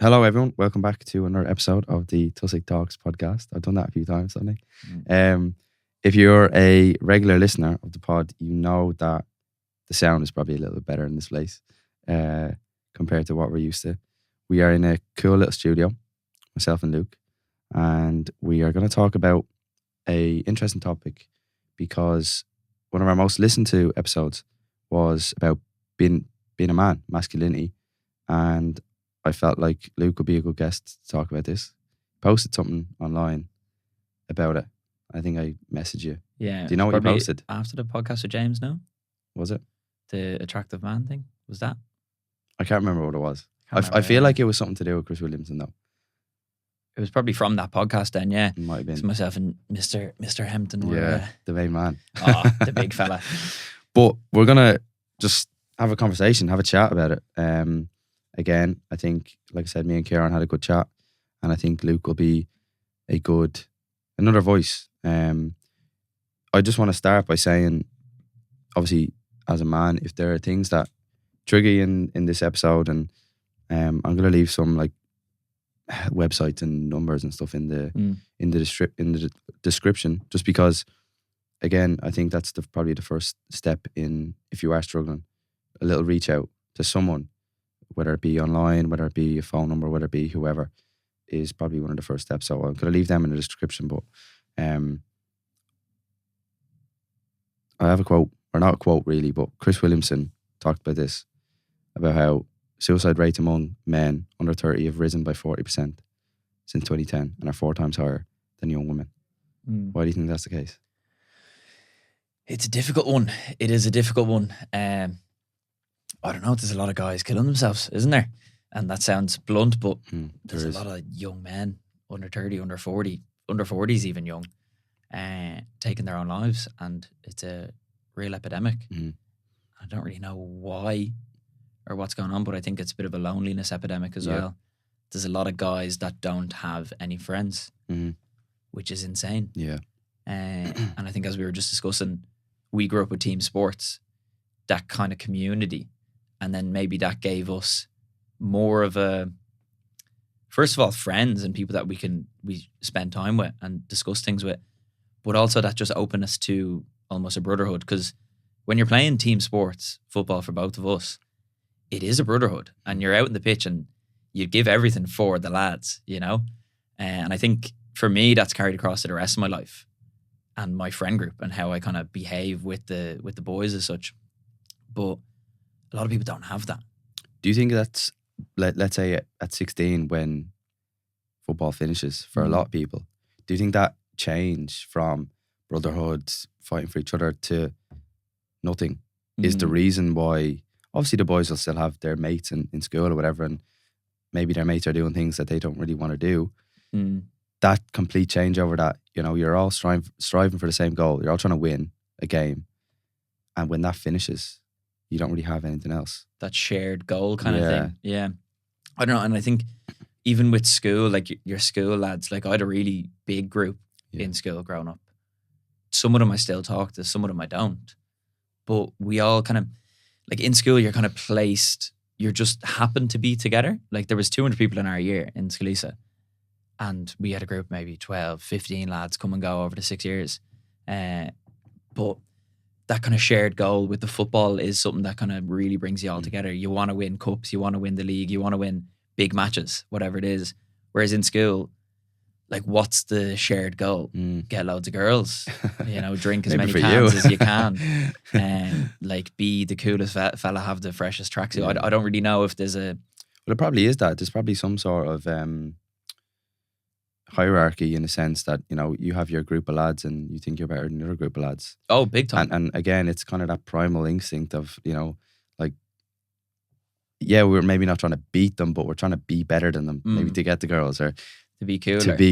Hello, everyone. Welcome back to another episode of the Tussock Talks podcast. I've done that a few times, haven't I? If you're a regular listener of the pod, you know that the sound is probably a little bit better in this place compared to what we're used to. We are in a cool little studio, myself and Luke, and we are going to talk about a interesting topic because one of our most listened to episodes was about being a man, masculinity, and I felt like Luke would be a good guest to talk about this. Posted something online about it. I think I messaged you. Yeah. Do you know what you posted? After the podcast with James, no? Was it? The attractive man thing? Was that? I can't remember what it was. I feel like it was something to do with Chris Williamson, though. It was probably from that podcast then, yeah. It might have been. So myself and Mr. Hempton were... the main man. Oh, the big fella. But we're going to just have a conversation, have a chat about it. Again, I think, like I said, me and Kieran had a good chat, and I think Luke will be another voice. I just want to start by saying, obviously, as a man, if there are things that trigger you in this episode, and I'm going to leave some like websites and numbers and stuff in the description, just because, again, I think that's probably the first step in, if you are struggling, a little reach out to someone, whether it be online, whether it be a phone number, whether it be whoever, is probably one of the first steps. So I'm going to leave them in the description. But I have a quote, or not a quote really, but Chris Williamson talked about this, about how suicide rates among men under 30 have risen by 40% since 2010 and are 4 times higher than young women. Why do you think that's the case? It's a difficult one. It is a difficult one. I don't know, there's a lot of guys killing themselves, isn't there? And that sounds blunt, but there's a lot of young men, under 30, under 40, under 40s even young, taking their own lives. And it's a real epidemic. I don't really know why or what's going on, but I think it's a bit of a loneliness epidemic as well. There's a lot of guys that don't have any friends, which is insane. Yeah. And I think, as we were just discussing, we grew up with team sports, that kind of community. And then maybe that gave us more of a, first of all, friends and people that we spend time with and discuss things with, but also that just opened us to almost a brotherhood. Because when you're playing team sports, football for both of us, it is a brotherhood, and you're out in the pitch and you give everything for the lads, you know? And I think for me, that's carried across to the rest of my life and my friend group and how I kind of behave with the boys as such. But a lot of people don't have that. Do you think that's, let's say at 16 when football finishes for a lot of people, do you think that change from brotherhood, fighting for each other, to nothing is the reason why? Obviously the boys will still have their mates in school or whatever, and maybe their mates are doing things that they don't really want to do. That complete change over that, you know, you're all striving for the same goal. You're all trying to win a game. And when that finishes, you don't really have anything else. That shared goal kind of thing. Yeah. I don't know. And I think even with school, like your school lads, like I had a really big group in school growing up. Some of them I still talk to, some of them I don't. But we all kind of, like in school, you're kind of placed, you just happen to be together. Like there was 200 people in our year in Scalisa. And we had a group, maybe 12, 15 lads come and go over the 6 years. But that kind of shared goal with the football is something that kind of really brings you all together. You want to win cups, you want to win the league, you want to win big matches, whatever it is. Whereas in school, like, what's the shared goal? Get loads of girls, you know, drink as many cans as you can, and like be the coolest fella, have the freshest tracksuit. I don't really know if there's a... Well, it probably is that. There's probably some sort of hierarchy, in a sense that, you know, you have your group of lads and you think you're better than the other group of lads. Oh, big time. And again, it's kind of that primal instinct of, you know, like, yeah, we're maybe not trying to beat them, but we're trying to be better than them, maybe to get the girls, or to be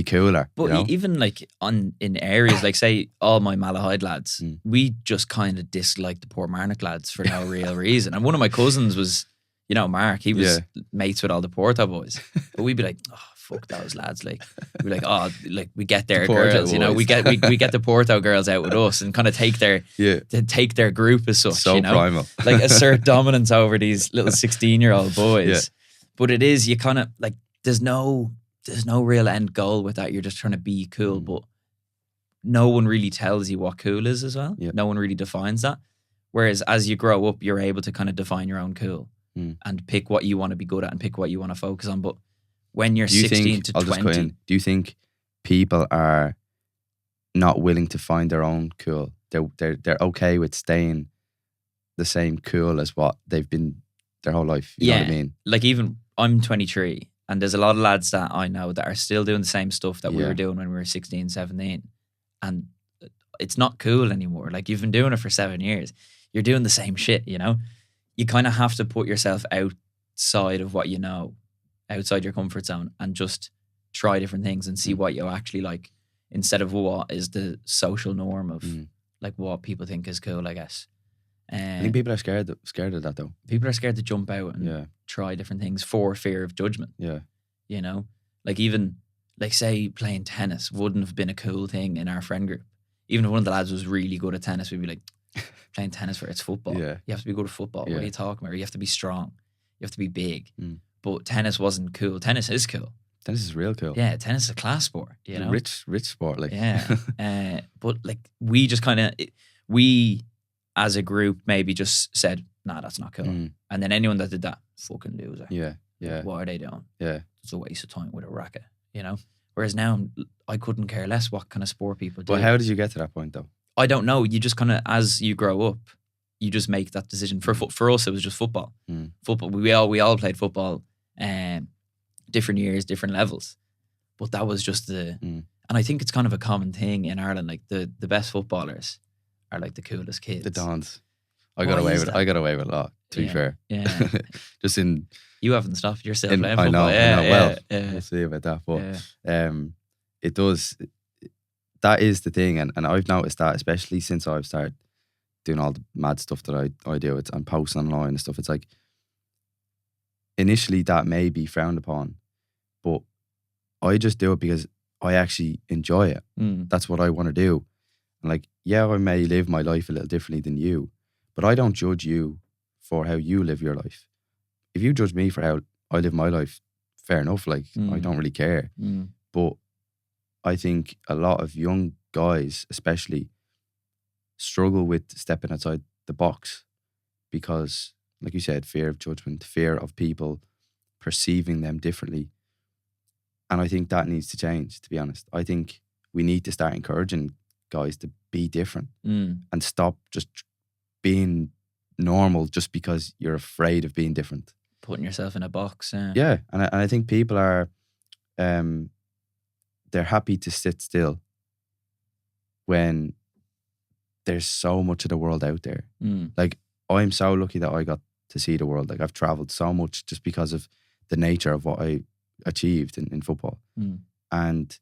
cooler. But you know? Even like in areas, like say all my Malahide lads, we just kind of disliked the Portmarnock lads for no real reason. And one of my cousins was, you know, Mark, he was mates with all the Porto boys. But we'd be like, oh, fuck those lads. Like, we'd be like, oh, like we get their girls, you know, we get the Porto girls out with us and kind of take their group as such. So, you know? primal. Like assert dominance over these little 16-year-old boys. Yeah. But it is, you kind of like, there's no real end goal with that. You're just trying to be cool, but no one really tells you what cool is as well. Yeah. No one really defines that. Whereas as you grow up, you're able to kind of define your own cool and pick what you want to be good at and pick what you want to focus on. But when you're 16 to 20, do you think people are not willing to find their own cool? They're okay with staying the same cool as what they've been their whole life. You know what I mean? Like even I'm 23 and there's a lot of lads that I know that are still doing the same stuff that we were doing when we were 16, 17. And it's not cool anymore. Like you've been doing it for 7 years. You're doing the same shit, you know? You kind of have to put yourself outside of what you know, outside your comfort zone, and just try different things and see what you actually like, instead of what is the social norm of like what people think is cool, I guess. I think people are scared of that though. People are scared to jump out and try different things for fear of judgment. Yeah. You know? Like even, like say playing tennis wouldn't have been a cool thing in our friend group. Even if one of the lads was really good at tennis, we'd be like, playing tennis for it's football. Yeah. You have to be good at football. What are you talking about? You have to be strong. You have to be big. But tennis wasn't cool. Tennis is cool. Tennis is real cool. Yeah, tennis is a class sport. You know, rich sport. Like but like we just kind of as a group maybe just said, nah, that's not cool. And then anyone that did that, fucking loser. Yeah. Like, what are they doing? Yeah, it's a waste of time with a racket. You know. Whereas now I couldn't care less what kind of sport people do. But how did you get to that point though? I don't know. You just kind of, as you grow up, you just make that decision. For us, it was just football. Football. We all played football, different years, different levels. But that was just and I think it's kind of a common thing in Ireland. Like the best footballers are like the coolest kids. The Dons. I got away with a lot. To be fair, yeah. Just in you haven't stopped. You're still playing football. I know. Well, yeah. we'll see about that. But it does. That is the thing, and I've noticed that, especially since I've started doing all the mad stuff that I do. I'm posting online and stuff. It's like initially that may be frowned upon, but I just do it because I actually enjoy it. That's what I want to do. And like, yeah, I may live my life a little differently than you, but I don't judge you for how you live your life. If you judge me for how I live my life, fair enough. Like, I don't really care. But I think a lot of young guys, especially, struggle with stepping outside the box because, like you said, fear of judgment, fear of people perceiving them differently. And I think that needs to change, to be honest. I think we need to start encouraging guys to be different and stop just being normal just because you're afraid of being different. Putting yourself in a box. Yeah. And I think people are, they're happy to sit still when there's so much of the world out there. Like, I'm so lucky that I got to see the world. Like, I've traveled so much just because of the nature of what I achieved in football. And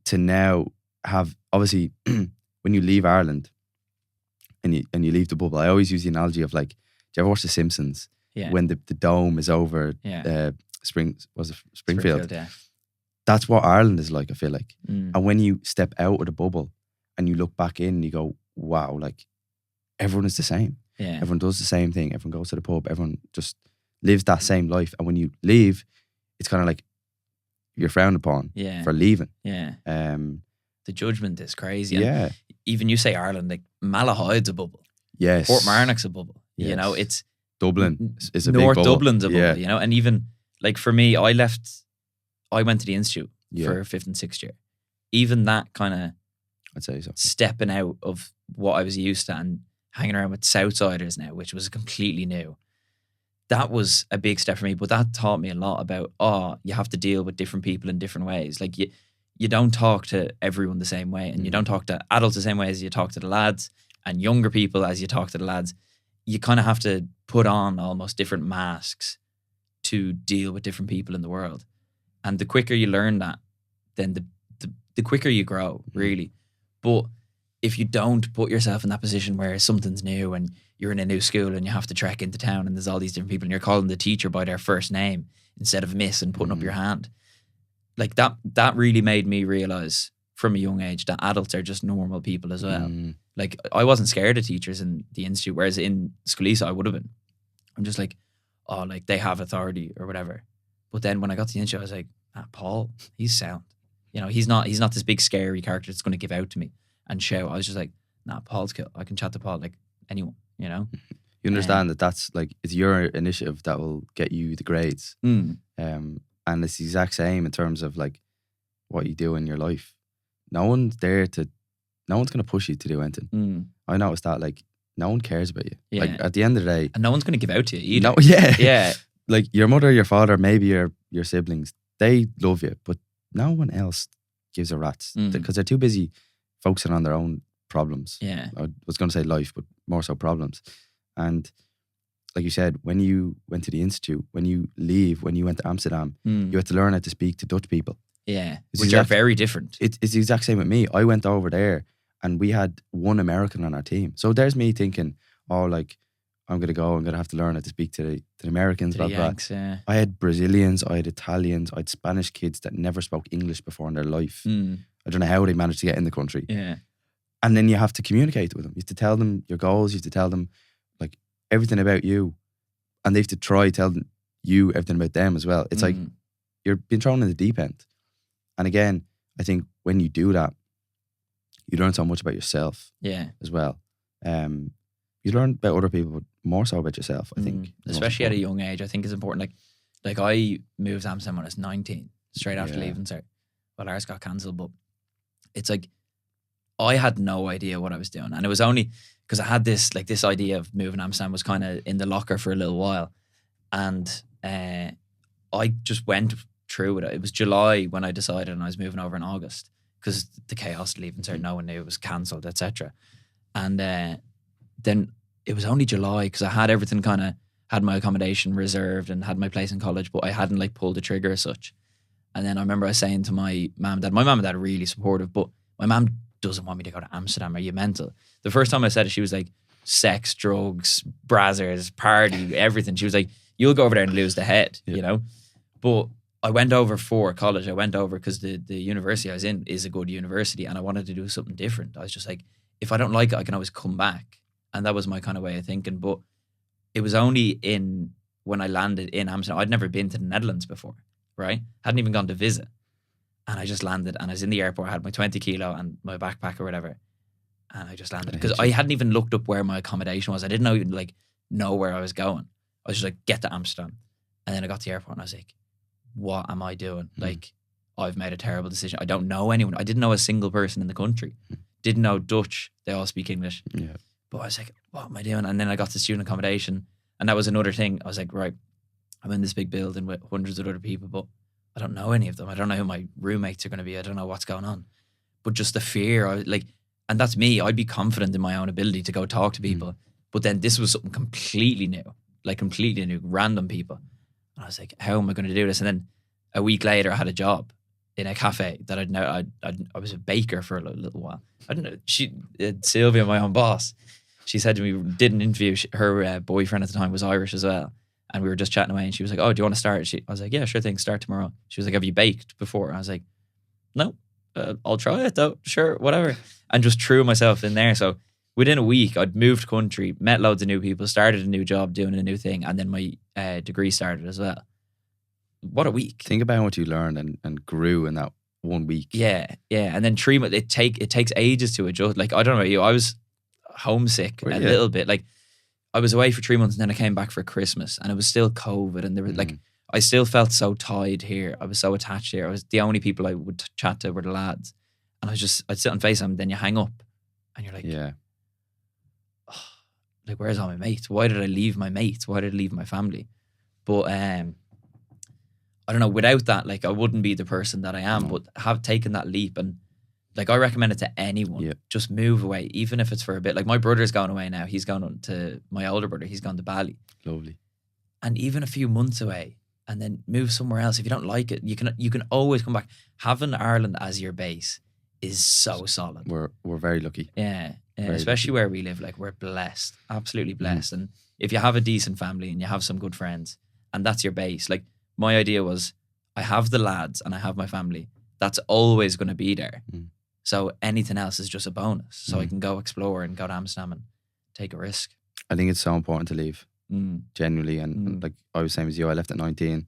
to now have, obviously, when you leave Ireland and you leave the bubble, I always use the analogy of like, do you ever watch The Simpsons? Yeah. When the dome is over Springfield? Yeah. That's what Ireland is like, I feel like. And when you step out of the bubble and you look back in and you go, wow, like everyone is the same. Yeah. Everyone does the same thing. Everyone goes to the pub. Everyone just lives that same life. And when you leave, it's kind of like you're frowned upon for leaving. Yeah. The judgment is crazy. And Yeah. even you say Ireland, like Malahide a bubble. Yes. Portmarnock's a bubble. Yes. You know, it's Dublin is a North big bubble. Dublin's a bubble, Yeah. you know? And even like for me, I went to the Institute for 5th and 6th year. Even that kind of I'd say so. stepping out of what I was used to and hanging around with Southsiders now, which was completely new. That was a big step for me, but that taught me a lot about, you have to deal with different people in different ways. Like you don't talk to everyone the same way, and you don't talk to adults the same way as you talk to the lads, and younger people as you talk to the lads. You kind of have to put on almost different masks to deal with different people in the world. And the quicker you learn that, then the quicker you grow, really. But if you don't put yourself in that position where something's new and you're in a new school and you have to trek into town and there's all these different people and you're calling the teacher by their first name instead of miss and putting up your hand, like that really made me realize from a young age that adults are just normal people as well. Like, I wasn't scared of teachers in the Institute, whereas in Scalisa I would have been. I'm just like, like they have authority or whatever. But then when I got to the interview, I was like, Paul, he's sound. He's not this big scary character that's going to give out to me and shout. I was just like, nah, Paul's cool. I can chat to Paul like anyone, You understand that that's like, it's your initiative that will get you the grades. And it's the exact same in terms of like what you do in your life. No one's going to push you to do anything. I noticed that, like, no one cares about you. Yeah. Like, at the end of the day. And no one's going to give out to you either. No, yeah. Yeah. Like, your mother, your father, maybe your siblings, they love you, but no one else gives a rat's because they're too busy focusing on their own problems. Yeah. I was going to say life, but more so problems. And like you said, when you went to the institute, when you went to Amsterdam, you had to learn how to speak to Dutch people. Yeah, which are very different. It's the exact same with me. I went over there and we had one American on our team. So there's me thinking, oh, like, I'm going to have to learn how to speak to the Americans, blah, blah. Yanks, yeah. I had Brazilians, I had Italians, I had Spanish kids that never spoke English before in their life. I don't know how they managed to get in the country. Yeah. And then you have to communicate with them. You have to tell them your goals. You have to tell them like everything about you. And they have to try telling you everything about them as well. It's like you're being thrown in the deep end. And again, I think when you do that, you learn so much about yourself as well. You learn about other people, but more so about yourself, I think. Especially at a young age, I think it's important. Like I moved to Amsterdam when I was 19, straight after leaving cert. Well, ours got cancelled, but it's like I had no idea what I was doing. And it was only because I had this idea of moving to Amsterdam was kind of in the locker for a little while. And I just went through with it. It was July when I decided and I was moving over in August because the chaos leaving cert, no one knew it was cancelled, etc. And then it was only July because I had everything had my accommodation reserved and had my place in college, but I hadn't like pulled the trigger as such. And then I remember I was saying to my mum and dad, my mum and dad are really supportive, but my mum doesn't want me to go to Amsterdam. Are you mental? The first time I said it, she was like, sex, drugs, brazzers, party, everything. She was like, you'll go over there and lose the head, But I went over for college. I went over because the university I was in is a good university and I wanted to do something different. I was just like, if I don't like it, I can always come back. And that was my kind of way of thinking. But it was only when I landed in Amsterdam. I'd never been to the Netherlands before, right? Hadn't even gone to visit. And I just landed and I was in the airport. I had my 20 kilo and my backpack or whatever. And I just landed because I hadn't even looked up where my accommodation was. I didn't know where I was going. I was just like, get to Amsterdam. And then I got to the airport and I was like, what am I doing? Like, I've made a terrible decision. I don't know anyone. I didn't know a single person in the country. Didn't know Dutch. They all speak English. Yeah. But I was like, what am I doing? And then I got to student accommodation. And that was another thing. I was like, right, I'm in this big building with hundreds of other people, but I don't know any of them. I don't know who my roommates are going to be. I don't know what's going on. But just the fear, and that's me. I'd be confident in my own ability to go talk to people. But then this was something completely new, random people. And I was like, how am I going to do this? And then a week later, I had a job in a cafe that I was a baker for a little while. I don't know. Sylvia, my own boss, she said to me, did an interview. Her boyfriend at the time was Irish as well. And we were just chatting away and she was like, oh, do you want to start? I was like, yeah, sure thing. Start tomorrow. She was like, have you baked before? I was like, no, I'll try it though. Sure, whatever. And just threw myself in there. So within a week, I'd moved country, met loads of new people, started a new job, doing a new thing. And then my degree started as well. What a week. Think about what you learned and grew in that 1 week. Yeah. And then 3 months, it takes ages to adjust. Like, I don't know about you, I was homesick a little bit. Like, I was away for 3 months and then I came back for Christmas and it was still COVID and there was I still felt so tied here. I was so attached here. I was the only people I would chat to were the lads. And I'd sit on FaceTime and then you hang up and you're like, like, where's all my mates? Why did I leave my mates? Why did I leave my family? But I don't know, without that, like, I wouldn't be the person that I am, but have taken that leap and like, I recommend it to anyone. Yeah. Just move away, even if it's for a bit. Like, my brother's going away now. He's gone to my older brother. He's gone to Bali. Lovely. And even a few months away, and then move somewhere else. If you don't like it, you can always come back. Having Ireland as your base is so solid. We're very lucky. Yeah, especially where we live. Like, we're blessed, absolutely blessed. And if you have a decent family and you have some good friends, and that's your base. Like, my idea was, I have the lads and I have my family. That's always going to be there. So anything else is just a bonus. So I can go explore and go to Amsterdam and take a risk. I think it's so important to leave, genuinely. And like I was saying with you, I left at 19.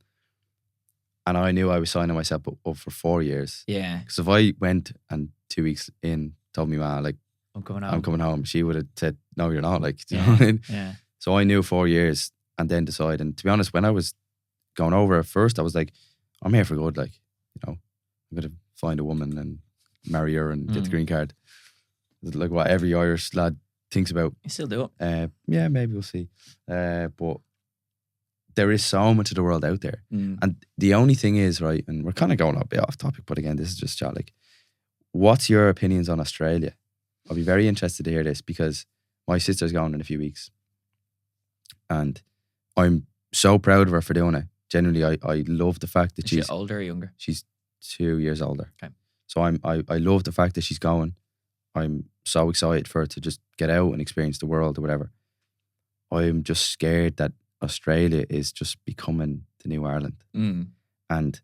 And I knew I was signing myself up for 4 years. Yeah. Because if I went and 2 weeks in told me, man, like, I'm coming home. She would have said, no, you're not. Like, do you Yeah. know what I mean? Yeah. So I knew 4 years and then decide. And to be honest, when I was going over at first, I was like, I'm here for good. Like, you know, I'm going to find a woman and marry her and get the green card. Like what every Irish lad thinks about. You still do it. Yeah, maybe we'll see. But there is so much of the world out there. And the only thing is, right, and we're kind of going a bit off topic, but again, this is just chat. Like, what's your opinions on Australia? I'll be very interested to hear this because my sister's going in a few weeks. And I'm so proud of her for doing it. Generally, I love the fact that she's older or younger? She's 2 years older. Okay. So I love the fact that she's going. I'm so excited for her to just get out and experience the world or whatever. I'm just scared that Australia is just becoming the new Ireland. And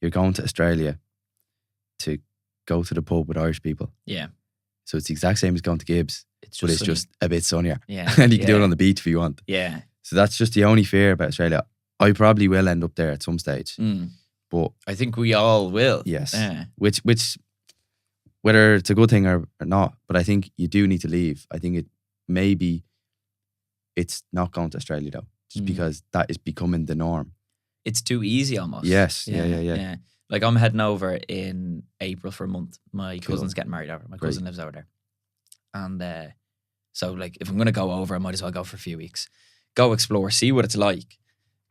you're going to Australia to go to the pub with Irish people. Yeah. So it's the exact same as going to Gibbs, but it's just a bit sunnier. Yeah. And you can do it on the beach if you want. Yeah. So that's just the only fear about Australia. I probably will end up there at some stage. But I think we all will. Yes. Yeah. Which whether it's a good thing or not, but I think you do need to leave. I think it's not going to Australia though, just because that is becoming the norm. It's too easy almost. Yes. Yeah. Like I'm heading over in April for a month. My cousin's getting married over. My cousin lives over there. And so like if I'm going to go over, I might as well go for a few weeks. Go explore, see what it's like.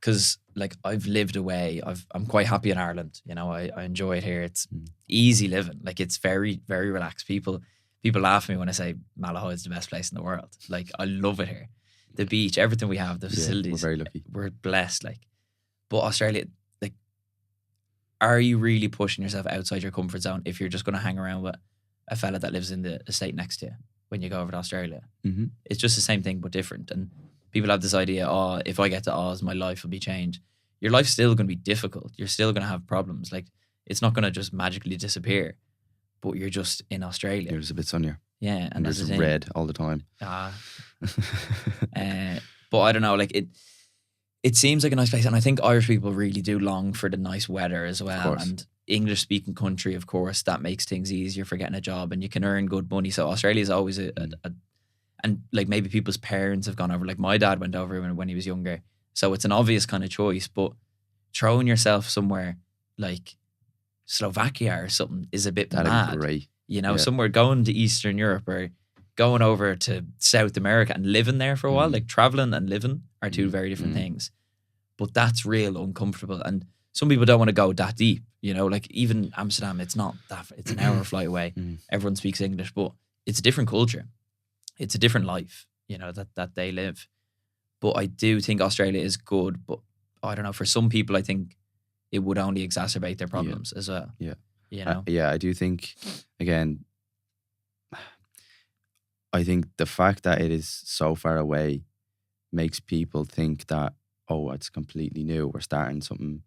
Because like I've lived away. I'm quite happy in Ireland. You know, I enjoy it here. It's easy living. Like it's very, very relaxed. People laugh at me when I say Malahide is the best place in the world. Like I love it here. The beach, everything we have, the facilities. We're very lucky. We're blessed. Like, but Australia, like, are you really pushing yourself outside your comfort zone if you're just going to hang around with a fella that lives in the estate next to you when you go over to Australia? It's just the same thing but different. And people have this idea, oh, if I get to Oz, my life will be changed. Your life's still going to be difficult. You're still going to have problems. Like, it's not going to just magically disappear, but you're just in Australia. You're just a bit sunnier. Yeah. And there's red all the time. But I don't know, like it seems like a nice place. And I think Irish people really do long for the nice weather as well. And English speaking country, of course, that makes things easier for getting a job and you can earn good money. So Australia is always and like maybe people's parents have gone over. Like my dad went over when he was younger. So it's an obvious kind of choice, but throwing yourself somewhere like Slovakia or something is a bit mad. Great. You know, somewhere going to Eastern Europe or going over to South America and living there for a while, like traveling and living are two very different things. But that's real uncomfortable. And some people don't want to go that deep, you know, like even Amsterdam, it's not that, it's an hour flight away. Everyone speaks English, but it's a different culture. It's a different life, you know, that they live. But I do think Australia is good, but I don't know, for some people, I think it would only exacerbate their problems as well. Yeah. You know? I do think, again, I think the fact that it is so far away makes people think that, oh, it's completely new. We're starting something.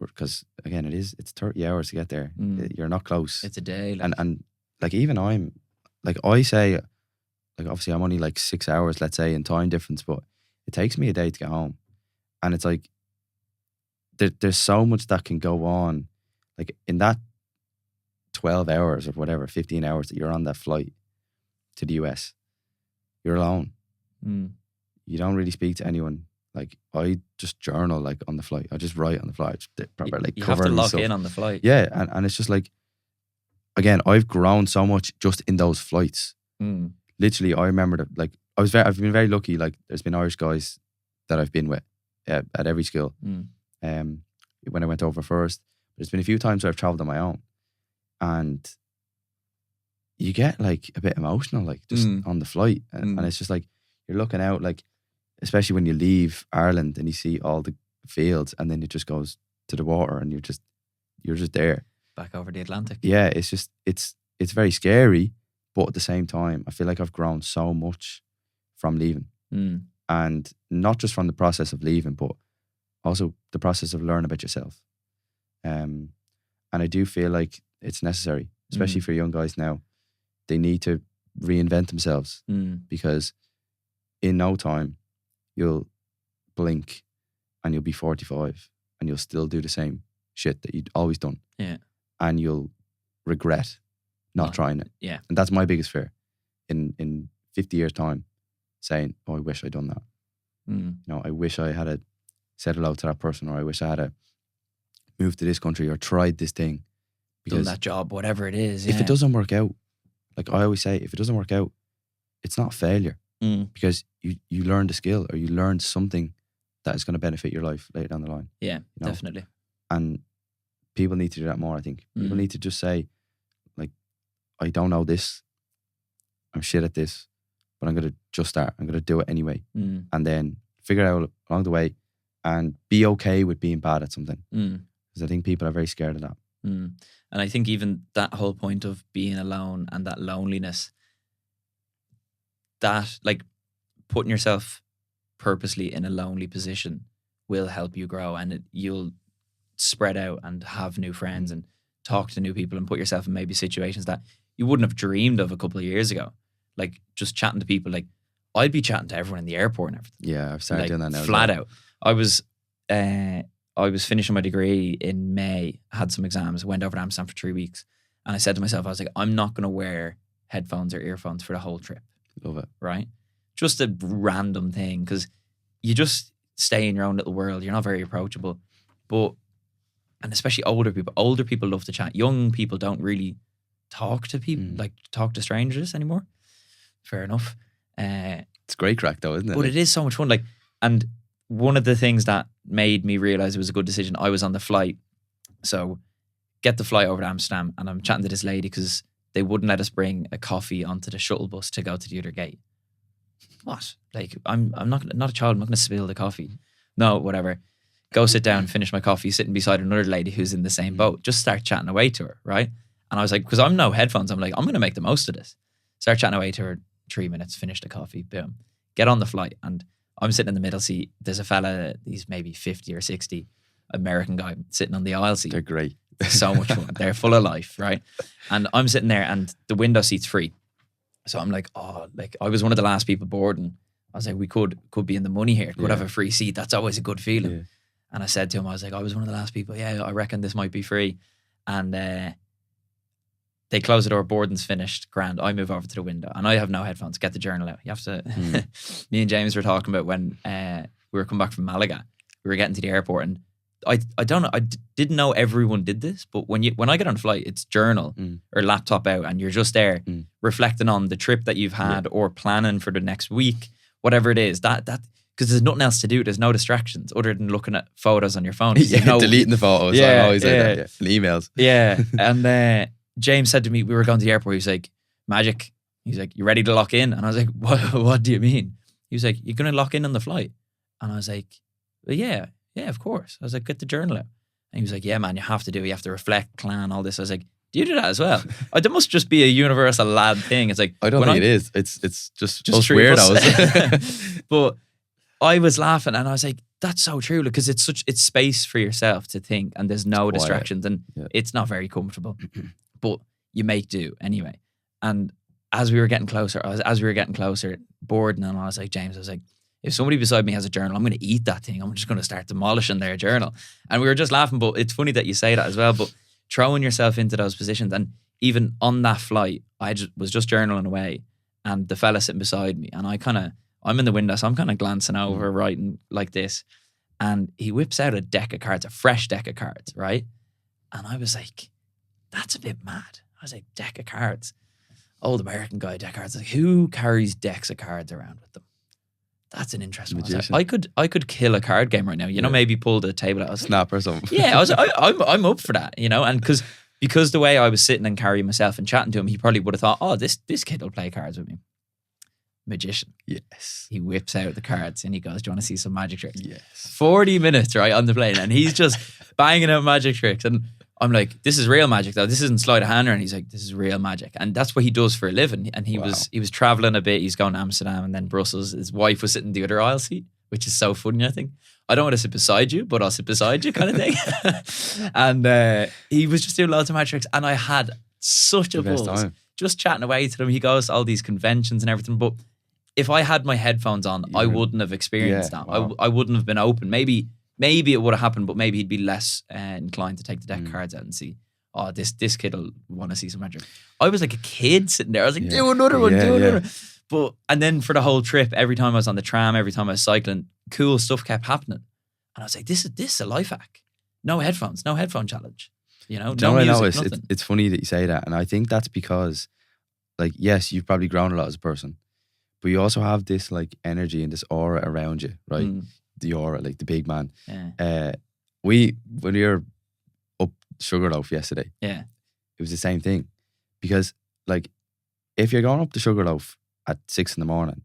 Because, again, it's 30 hours to get there. You're not close. It's a day. Like. And like, even I say, like, obviously I'm only like 6 hours, let's say, in time difference, but it takes me a day to get home. And it's like, there's so much that can go on. Like, in that 12 hours or whatever, 15 hours that you're on that flight to the US, you're alone. You don't really speak to anyone. Like, I just journal, like, on the flight. I just write on the flight. Proper, like, you have to lock in on the flight. Yeah, and it's just like, again, I've grown so much just in those flights. Literally, I remember that, like, I've been very lucky. Like, there's been Irish guys that I've been with at every school. When I went over first, there's been a few times where I've traveled on my own, and you get like a bit emotional, like just on the flight, and it's just like you're looking out, like, especially when you leave Ireland and you see all the fields, and then it just goes to the water, and you're just there back over the Atlantic. Yeah, it's just it's very scary, but at the same time, I feel like I've grown so much from leaving, and not just from the process of leaving, but also the process of learning about yourself. And I do feel like it's necessary, especially for young guys now. They need to reinvent themselves because in no time you'll blink and you'll be 45 and you'll still do the same shit that you'd always done. Yeah. And you'll regret not trying it. Yeah. And that's my biggest fear. In 50 years' time, saying, oh, I wish I'd done that. You know, I wish I had said hello to that person, or I wish I had moved to this country or tried this thing. Done that job, whatever it is. If it doesn't work out, like I always say, if it doesn't work out, it's not a failure, because you learned a skill, or you learned something that is going to benefit your life later down the line. Yeah, you know? Definitely. And people need to do that more, I think. People need to just say, like, I don't know this, I'm shit at this, but I'm going to just start. I'm going to do it anyway. And then figure it out along the way and be okay with being bad at something. Because I think people are very scared of that. And I think even that whole point of being alone and that loneliness, that like putting yourself purposely in a lonely position will help you grow, and you'll spread out and have new friends and talk to new people and put yourself in maybe situations that you wouldn't have dreamed of a couple of years ago. Like just chatting to people, like I'd be chatting to everyone in the airport and everything. Yeah, I've started doing that now. Flat out. I was finishing my degree in May, had some exams, went over to Amsterdam for 3 weeks, and I said to myself, I was like, I'm not going to wear headphones or earphones for the whole trip. Love it. Right? Just a random thing, because you just stay in your own little world. You're not very approachable. And especially older people love to chat. Young people don't really talk to people, like talk to strangers anymore. Fair enough. It's great crack though, isn't it? But it is so much fun. And one of the things that made me realize it was a good decision, I was on the flight. So get the flight over to Amsterdam, and I'm chatting to this lady because they wouldn't let us bring a coffee onto the shuttle bus to go to the other gate. What? Like, I'm not a child. I'm not going to spill the coffee. No, whatever. Go sit down, finish my coffee, sitting beside another lady who's in the same boat. Just start chatting away to her, right? And I was like, because I'm no headphones, I'm like, I'm going to make the most of this. Start chatting away to her, 3 minutes, finish the coffee, boom. Get on the flight, and I'm sitting in the middle seat. There's a fella, he's maybe 50 or 60, American guy, sitting on the aisle seat. They're great. So much fun. They're full of life, right? And I'm sitting there, and the window seat's free. So I'm like, oh, like I was one of the last people boarding. I was like, we could be in the money here. Could have a free seat. That's always a good feeling. Yeah. And I said to him, I was like, I was one of the last people. Yeah, I reckon this might be free. And they close the door, boarding's finished, grand. I move over to the window, and I have no headphones. Get the journal out. You have to. Me and James were talking about when we were coming back from Malaga. We were getting to the airport, and I don't know. I didn't know everyone did this, but when I get on a flight, it's journal or laptop out, and you're just there reflecting on the trip that you've had or planning for the next week, whatever it is. That because there's nothing else to do. There's no distractions other than looking at photos on your phone. Deleting the photos. Yeah, I'm always like that. Yeah. And emails. Yeah, and James said to me, we were going to the airport. He was like, "Magic." He's like, "You ready to lock in?" And I was like, "What do you mean?" He was like, "You're going to lock in on the flight?" And I was like, well, yeah, of course. I was like, "Get the journal out." And he was like, "Yeah, man, you have to do it. You have to reflect, plan, all this." I was like, "Do you do that as well?" There must just be a universal lad thing. It's like, I don't think it is. It's just us weirdos. But I was laughing, and I was like, that's so true, because it's space for yourself to think, and there's no distractions, and it's not very comfortable, but you make do anyway. And as we were getting closer, bored, and I was like, James, I was like, if somebody beside me has a journal, I'm going to eat that thing. I'm just going to start demolishing their journal. And we were just laughing, but it's funny that you say that as well. But throwing yourself into those positions, and even on that flight, was just journaling away, and the fella sitting beside me, and I'm in the window, so I'm kind of glancing over, writing like this, and he whips out a fresh deck of cards, right? And I was like, that's a bit mad. I was like, deck of cards? Old American guy, deck of cards. Like, who carries decks of cards around with them? That's an interesting one. I could kill a card game right now. Maybe pull the table out. Snap or something. Yeah, I'm up for that, and because the way I was sitting and carrying myself and chatting to him, he probably would have thought, oh, this kid will play cards with me. Magician. Yes. He whips out the cards and he goes, "Do you want to see some magic tricks?" Yes. 40 minutes, right, on the plane, and he's just banging out magic tricks. And I'm like, this is real magic though. This isn't sleight of hand. And he's like, this is real magic. And that's what he does for a living. And he was traveling a bit. He's going to Amsterdam and then Brussels. His wife was sitting in the other aisle seat, which is so funny, I think. I don't want to sit beside you, but I'll sit beside you kind of thing. And he was just doing loads of magic tricks. And I had such a buzz just chatting away to him. He goes to all these conventions and everything. But if I had my headphones on, I wouldn't have experienced that. Wow. I wouldn't have been open. Maybe maybe it would have happened, but maybe he'd be less inclined to take the deck of cards out and see, oh, this kid will want to see some magic. I was like a kid sitting there. I was like, do another one, do another one. But, and then for the whole trip, every time I was on the tram, every time I was cycling, cool stuff kept happening. And I was like, this is a life hack. No headphones, no headphone challenge. You know, no music, nothing. It's funny that you say that. And I think that's because, like, yes, you've probably grown a lot as a person, but you also have this like energy and this aura around you, right? The aura, like the big man. Yeah. When we were up Sugarloaf yesterday, it was the same thing. Because like, if you're going up the Sugarloaf at 6 a.m,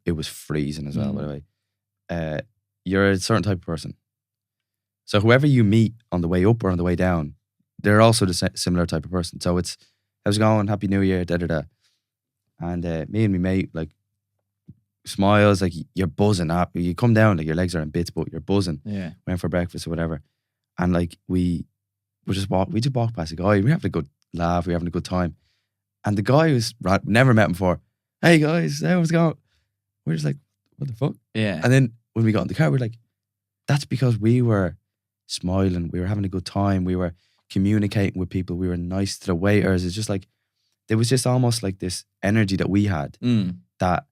it was freezing as well, by the way. You're a certain type of person. So whoever you meet on the way up or on the way down, they're also the similar type of person. So it's, how's it going? Happy New Year, da-da-da. And me and my mate, like, smiles, like, you're buzzing up. You come down, like, your legs are in bits, but you're buzzing. Yeah. Went for breakfast or whatever. And, like, we just walked past a guy. We having a good laugh. We were having a good time. And the guy was, never met him before. Hey, guys, how's it going? We're just like, what the fuck? Yeah. And then when we got in the car, we're like, that's because we were smiling. We were having a good time. We were communicating with people. We were nice to the waiters. It's just like, there was just almost like this energy that we had that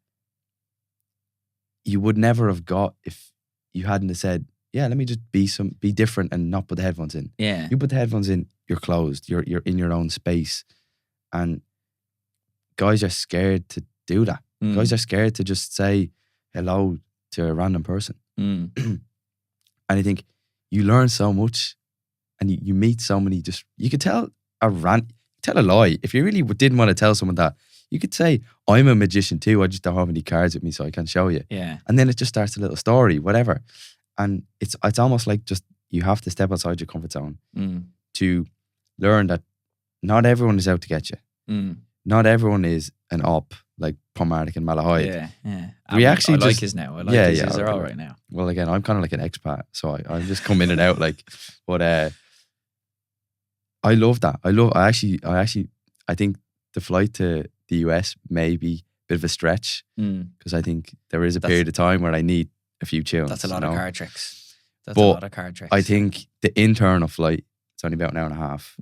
you would never have got if you hadn't have said, yeah, let me just be different and not put the headphones in. Yeah. You put the headphones in, you're closed. You're in your own space. And guys are scared to do that. Guys are scared to just say hello to a random person. And I think you learn so much and you meet so many, you could tell a lie. If you really didn't want to tell someone that, you could say, I'm a magician too. I just don't have any cards with me, so I can't show you. Yeah. And then it just starts a little story, whatever. And it's almost like just, you have to step outside your comfort zone to learn that not everyone is out to get you. Not everyone is an op like Pomartic and Malahide. Yeah. I like his now. I like his. They're all right now. Well, again, I'm kind of like an expat, so I just come in and out like, but I love that. I think the flight to the US may be a bit of a stretch because I think there is a period of time where I need a few tunes. That's a lot of card tricks. A lot of card tricks. I think the internal flight, it's only about an hour and a half.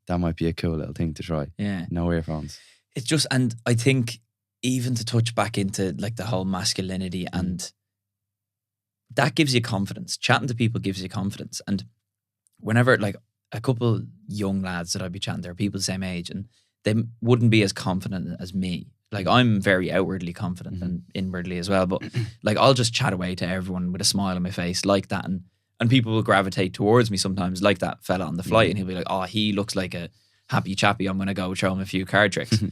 That might be a cool little thing to try. Yeah. No earphones. It's just, and I think even to touch back into like the whole masculinity and that gives you confidence. Chatting to people gives you confidence. And whenever like a couple young lads that I'd be chatting to are people the same age and they wouldn't be as confident as me. Like I'm very outwardly confident and inwardly as well. But like I'll just chat away to everyone with a smile on my face like that. And people will gravitate towards me sometimes like that fella on the flight and he'll be like, oh, he looks like a happy chappy. I'm going to go show him a few card tricks.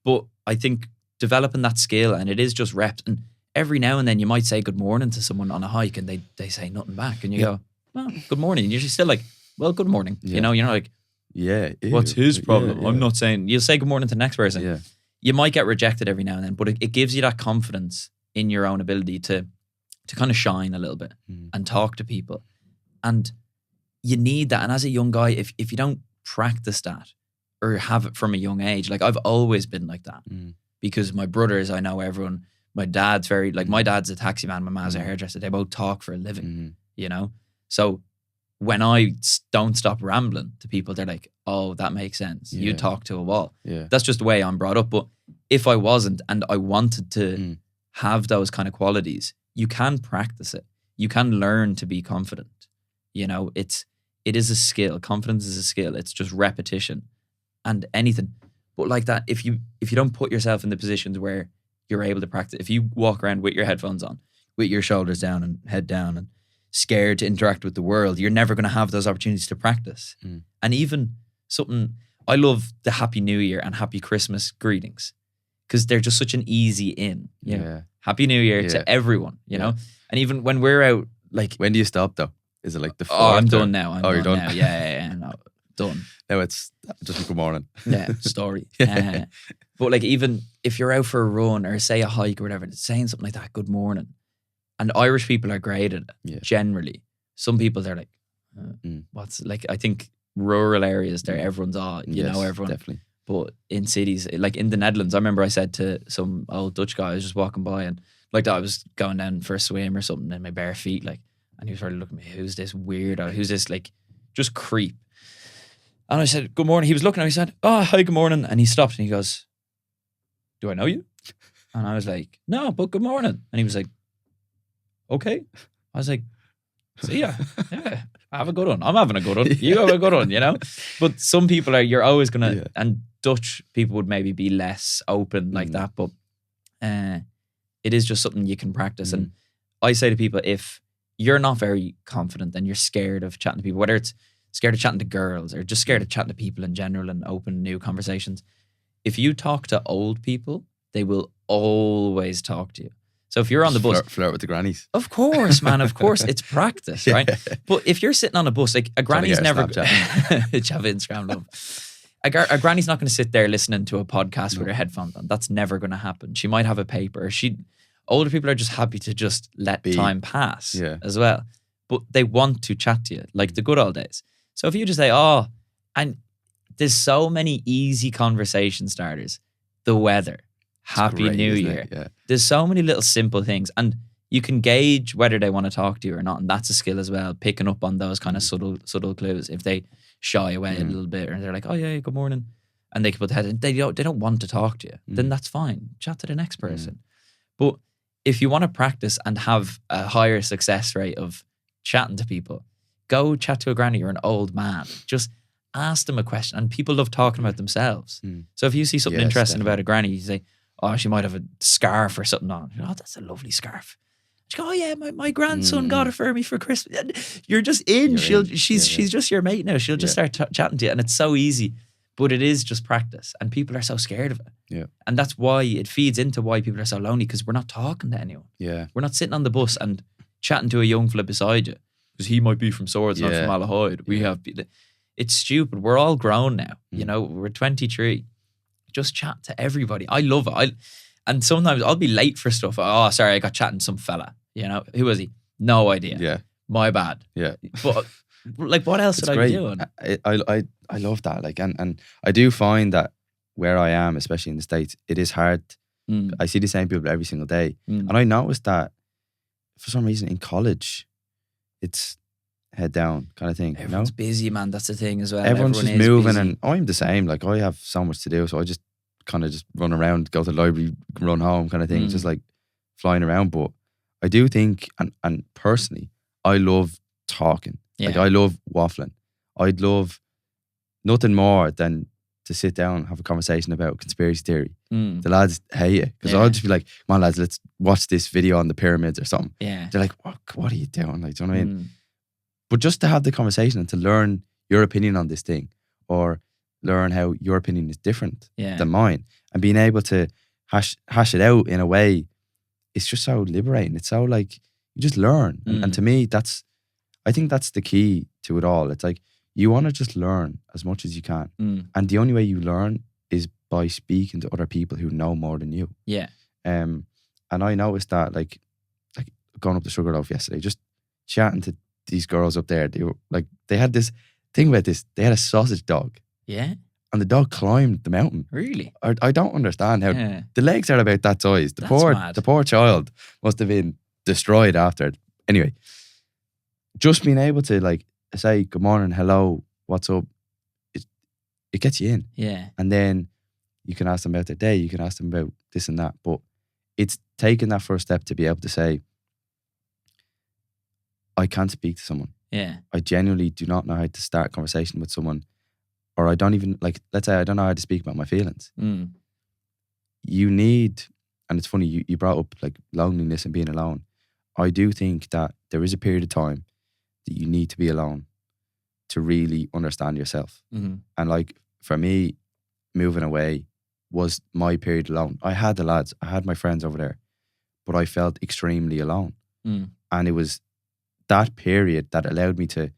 But I think developing that skill and it is just reps. And every now and then you might say good morning to someone on a hike and they say nothing back. And you go, oh, good morning. And you're just still like, well, good morning. Yeah. You know, you're not like, what's his problem? I'm not saying, you'll say good morning to the next person. Yeah. You might get rejected every now and then, but it gives you that confidence in your own ability to kind of shine a little bit and talk to people. And you need that. And as a young guy, if you don't practice that or have it from a young age, like I've always been like that because my brothers, I know everyone, my dad's very, like my dad's a taxi man, my mom's a hairdresser. They both talk for a living, you know? So when I don't stop rambling to people, they're like, oh, that makes sense. You talk to a wall. Yeah. That's just the way I'm brought up. But if I wasn't and I wanted to have those kind of qualities, you can practice it. You can learn to be confident. You know, it is a skill. Confidence is a skill. It's just repetition and anything. But like that, if you don't put yourself in the positions where you're able to practice, if you walk around with your headphones on, with your shoulders down and head down and scared to interact with the world, you're never going to have those opportunities to practice. And even something, I love the Happy New Year and Happy Christmas greetings because they're just such an easy in. You know? Happy New Year to everyone, you know? And even when we're out, like... When do you stop though? Is it like the 4th? Oh, I'm done now. You're done? Now. Yeah. No, done. Now it's just good morning. Yeah, story. But like even if you're out for a run or say a hike or whatever, saying something like that, good morning. And Irish people are great at it, generally. Some people, they're like, what's, like, I think rural areas there, everyone's, you know, everyone. Definitely. But in cities, like in the Netherlands, I remember I said to some old Dutch guy, I was just walking by and like that, I was going down for a swim or something in my bare feet, like, And he was sort of looking at me, who's this weirdo? Who's this like just creep? And I said, good morning. He was looking at me, he said, oh, hi, good morning. And he stopped and he goes, do I know you? And I was like, no, but good morning. And he was like, okay. I was like, see ya. Yeah, have a good one. I'm having a good one. You have a good one, you know? But some people are, you're always going to, and Dutch people would maybe be less open like that. But it is just something you can practice. And I say to people, if you're not very confident and you're scared of chatting to people, whether it's scared of chatting to girls or just scared of chatting to people in general and open new conversations, if you talk to old people, they will always talk to you. So if you're on the bus, flirt with the grannies. Of course, man. Of course, it's practice, right? But if you're sitting on a bus, like a granny's never have Instagram love. A granny's not going to sit there listening to a podcast with her headphones on. That's never going to happen. She might have a paper. Older people are just happy to just let time pass as well. But they want to chat to you like the good old days. So if you just say, oh, and there's so many easy conversation starters. The weather. Happy New Year. Yeah. There's so many little simple things. And you can gauge whether they want to talk to you or not. And that's a skill as well. Picking up on those kind of subtle clues. If they shy away a little bit or they're like, oh yeah, good morning. And they can put their head in. They don't want to talk to you. Then that's fine. Chat to the next person. But if you want to practice and have a higher success rate of chatting to people, go chat to a granny or an old man. Just ask them a question. And people love talking about themselves. So if you see something interesting about a granny, you say, oh, she might have a scarf or something on. Oh, that's a lovely scarf. She go, oh yeah, my grandson got it for me for Christmas. And you're just in. She's just your mate now. She'll just start chatting to you, and it's so easy. But it is just practice, and people are so scared of it. Yeah, and that's why it feeds into why people are so lonely, because we're not talking to anyone. Yeah, we're not sitting on the bus and chatting to a young fella beside you because he might be from Swords, not from Malahide. We have. It's stupid. We're all grown now. You know, we're 23. Just chat to everybody. I love it. And sometimes I'll be late for stuff. Oh, sorry, I got chatting to some fella. You know, who was he? No idea. Yeah, my bad. Yeah, but like, what else would I be doing? I love that. Like, and I do find that where I am, especially in the States, it is hard. I see the same people every single day, and I noticed that for some reason in college, it's head down kind of thing. Everyone's busy, man. That's the thing as well. Everyone's just moving, busy. And I'm the same. Like, I have so much to do, so I just kind of just run around, go to the library, run home kind of thing, just like flying around. But I do think, and personally, I love talking. Like, I love waffling. I'd love nothing more than to sit down and have a conversation about conspiracy theory. The lads hate it because I'll just be like, come on lads, let's watch this video on the pyramids or something. Yeah. They're like, what are you doing? Like, do you know what I mean? But just to have the conversation and to learn your opinion on this thing, or learn how your opinion is different than mine, and being able to hash it out in a way, it's just so liberating. It's so like, you just learn. And to me, I think that's the key to it all. It's like, you want to just learn as much as you can. And the only way you learn is by speaking to other people who know more than you. Yeah. And I noticed that, like going up the Sugarloaf yesterday, just chatting to these girls up there, they had this thing about this. They had a sausage dog. Yeah. And the dog climbed the mountain. Really? I don't understand how the legs are about that size. The poor child must have been destroyed after it. Anyway, just being able to like say good morning, hello, what's up, it gets you in. Yeah. And then you can ask them about their day, you can ask them about this and that. But it's taking that first step to be able to say, I can't speak to someone. Yeah. I genuinely do not know how to start a conversation with someone, or I don't even, like, let's say I don't know how to speak about my feelings. You need, and it's funny, you brought up like loneliness and being alone. I do think that there is a period of time that you need to be alone to really understand yourself. And like, for me, moving away was my period alone. I had the lads, I had my friends over there, but I felt extremely alone. And it was that period that allowed me to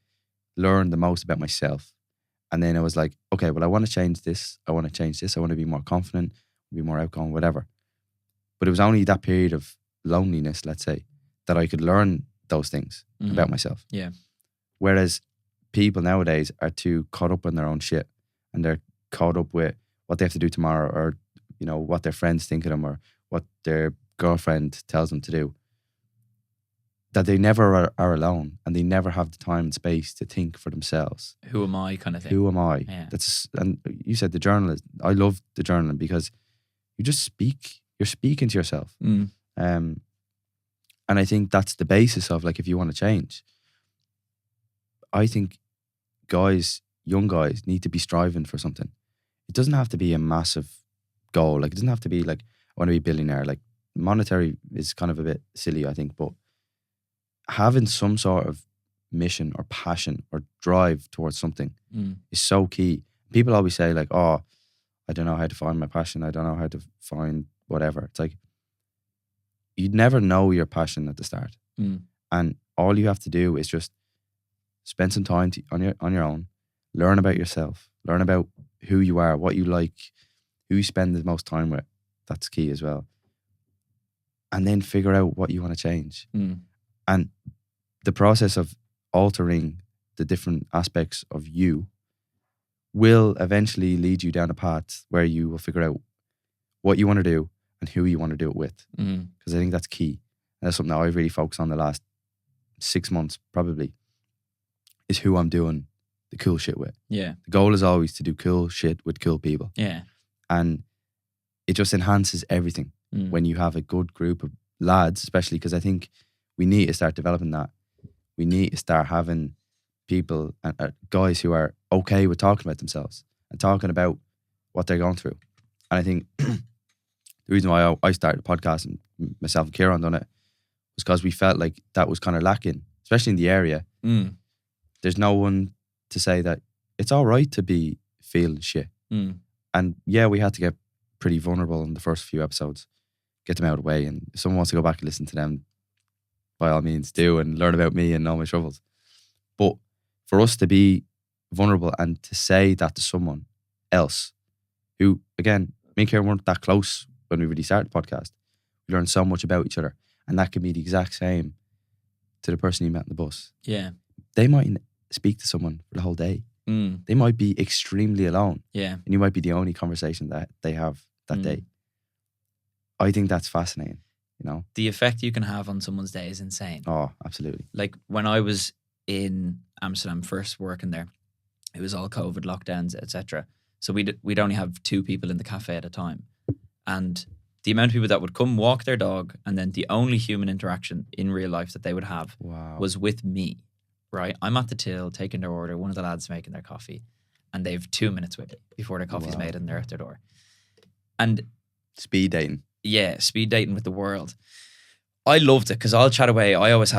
learn the most about myself. And then I was like, okay, well, I want to change this. I want to change this. I want to be more confident, be more outgoing, whatever. But it was only that period of loneliness, let's say, that I could learn those things about myself. Yeah. Whereas people nowadays are too caught up in their own shit, and they're caught up with what they have to do tomorrow, or, you know, what their friends think of them, or what their girlfriend tells them to do. that they never are alone, and they never have the time and space to think for themselves. Who am I, kind of thing. Who am I? Yeah. And you said the journalist. I love the journaling because you just speak. You're speaking to yourself. And I think that's the basis of, like, if you want to change. I think young guys need to be striving for something. It doesn't have to be a massive goal. Like, it doesn't have to be like, I want to be a billionaire. Like, monetary is kind of a bit silly, I think, but having some sort of mission or passion or drive towards something is so key. People always say, like, oh, I don't know how to find my passion. I don't know how to find whatever. It's like, you'd never know your passion at the start. And all you have to do is just spend some time on your own, learn about yourself, learn about who you are, what you like, who you spend the most time with. That's key as well. And then figure out what you want to change. And the process of altering the different aspects of you will eventually lead you down a path where you will figure out what you want to do and who you want to do it with. Because I think that's key. And that's something that I've really focused on the last 6 months, probably, is who I'm doing the cool shit with. Yeah. The goal is always to do cool shit with cool people. Yeah. And it just enhances everything when you have a good group of lads, especially because I think we need to start developing that. We need to start having people, guys who are okay with talking about themselves and talking about what they're going through. And I think the reason why I started the podcast, and myself and Kieran done it, was because we felt like that was kind of lacking, especially in the area. There's no one to say that it's all right to be feeling shit. And yeah, we had to get pretty vulnerable in the first few episodes, get them out of the way. And if someone wants to go back and listen to them, by all means do, and learn about me and all my troubles. But for us to be vulnerable and to say that to someone else who, again, me and Kieran weren't that close when we really started the podcast. We learned so much about each other. And that can be the exact same to the person you met on the bus. Yeah. They mightn't speak to someone for the whole day. They might be extremely alone. Yeah. And you might be the only conversation that they have that day. I think that's fascinating, you know? The effect you can have on someone's day is insane. Oh, absolutely. Like, when I was in Amsterdam first working there, it was all COVID lockdowns, etc. So we'd only have 2 people in the cafe at a time. And the amount of people that would come walk their dog, and then the only human interaction in real life that they would have was with me, right? I'm at the till taking their order, one of the lads making their coffee, and they've 2 minutes with me before their coffee's made and they're at their door. And speed dating. Yeah, speed dating with the world. I loved it because I'll chat away. I'll always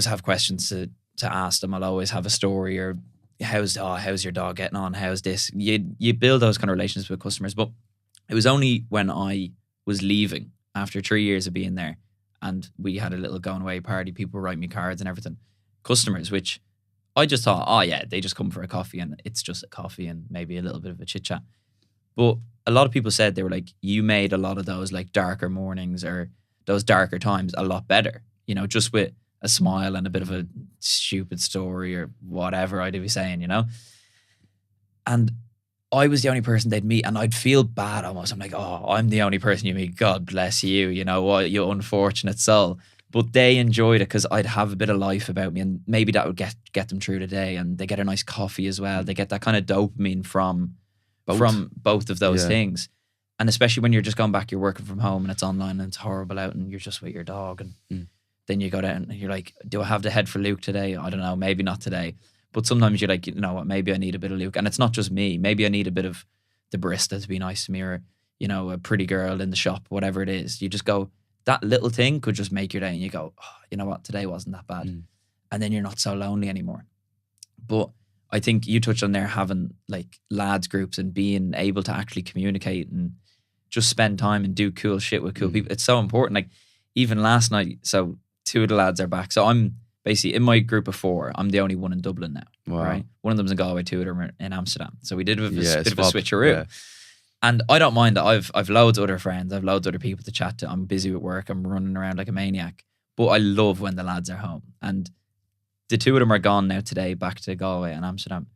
have questions to ask them. I'll always have a story, or how's your dog getting on? How's this? You build those kind of relationships with customers. But it was only when I was leaving after 3 years of being there, and we had a little going away party, people write me cards and everything, customers, which I just thought, oh yeah, they just come for a coffee and it's just a coffee and maybe a little bit of a chit chat. But a lot of people said, they were like, you made a lot of those like darker mornings or those darker times a lot better, you know, just with a smile and a bit of a stupid story or whatever I'd be saying, you know. And I was the only person they'd meet, and I'd feel bad almost. I'm like, oh, I'm the only person you meet. God bless you, you know, what, you unfortunate soul. But they enjoyed it because I'd have a bit of life about me, and maybe that would get them through the day. And they get a nice coffee as well. They get that kind of dopamine from both of those things. And especially when you're just going back, you're working from home and it's online and it's horrible out and you're just with your dog. And then you go down and you're like, do I have the head for Luke today? I don't know, maybe not today. But sometimes you're like, you know what, maybe I need a bit of Luke. And it's not just me. Maybe I need a bit of the barista to be nice to me, or, you know, a pretty girl in the shop, whatever it is. You just go, that little thing could just make your day. And you go, oh, you know what, today wasn't that bad. And then you're not so lonely anymore. But I think you touched on there having like lads groups and being able to actually communicate and just spend time and do cool shit with cool people. It's so important. Like even last night, so 2 of the lads are back. So I'm basically in my group of 4. I'm the only one in Dublin now. Wow. Right? One of them's in Galway, 2 of them are in Amsterdam. So we did a bit of a switcheroo. Yeah. And I don't mind that. I've loads of other friends. I've loads of other people to chat to. I'm busy with work. I'm running around like a maniac. But I love when the lads are home. And the 2 of them are gone now today, back to Galway and Amsterdam.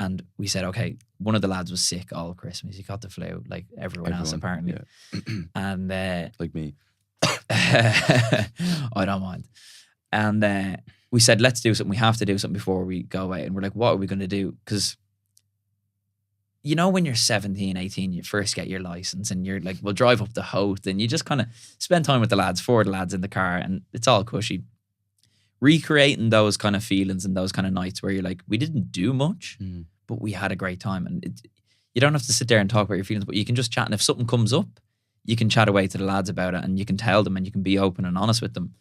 And we said, okay, one of the lads was sick all Christmas. He got the flu, like everyone else apparently. Yeah. And like me. I don't mind. And we said, let's do something. We have to do something before we go away. And we're like, what are we going to do? Because, you know, when you're 17, 18, you first get your license and you're like, we'll drive up the Howth, and you just kind of spend time with the lads, 4 lads in the car, and it's all cushy. Recreating those kind of feelings and those kind of nights where you're like, we didn't do much, but we had a great time. And you don't have to sit there and talk about your feelings, but you can just chat. And if something comes up, you can chat away to the lads about it, and you can tell them, and you can be open and honest with them.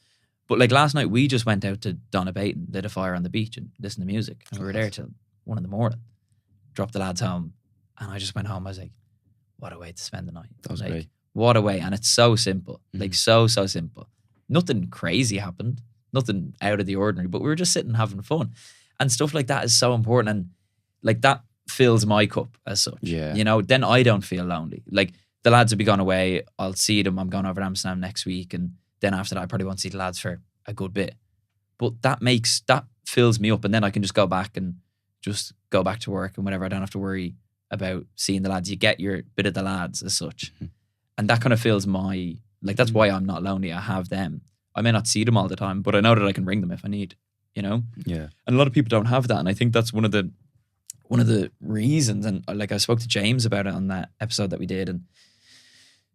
But like last night, we just went out to Donabate, lit a fire on the beach and listened to music. And we were there till 1 a.m. Dropped the lads home. And I just went home. I was like, what a way to spend the night. That was like, great. What a way. And it's so simple. Like so simple. Nothing crazy happened. Nothing out of the ordinary. But we were just sitting having fun. And stuff like that is so important. And like that fills my cup as such. Yeah. You know, then I don't feel lonely. Like the lads will be gone away. I'll see them. I'm going over to Amsterdam next week. And then after that, I probably won't see the lads for a good bit. But that fills me up. And then I can just go back and just go back to work and whatever. I don't have to worry about seeing the lads. You get your bit of the lads as such. And that kind of fills my, like, that's why I'm not lonely. I have them. I may not see them all the time, but I know that I can ring them if I need, you know? Yeah. And a lot of people don't have that. And I think that's one of the reasons. And like, I spoke to James about it on that episode that we did. And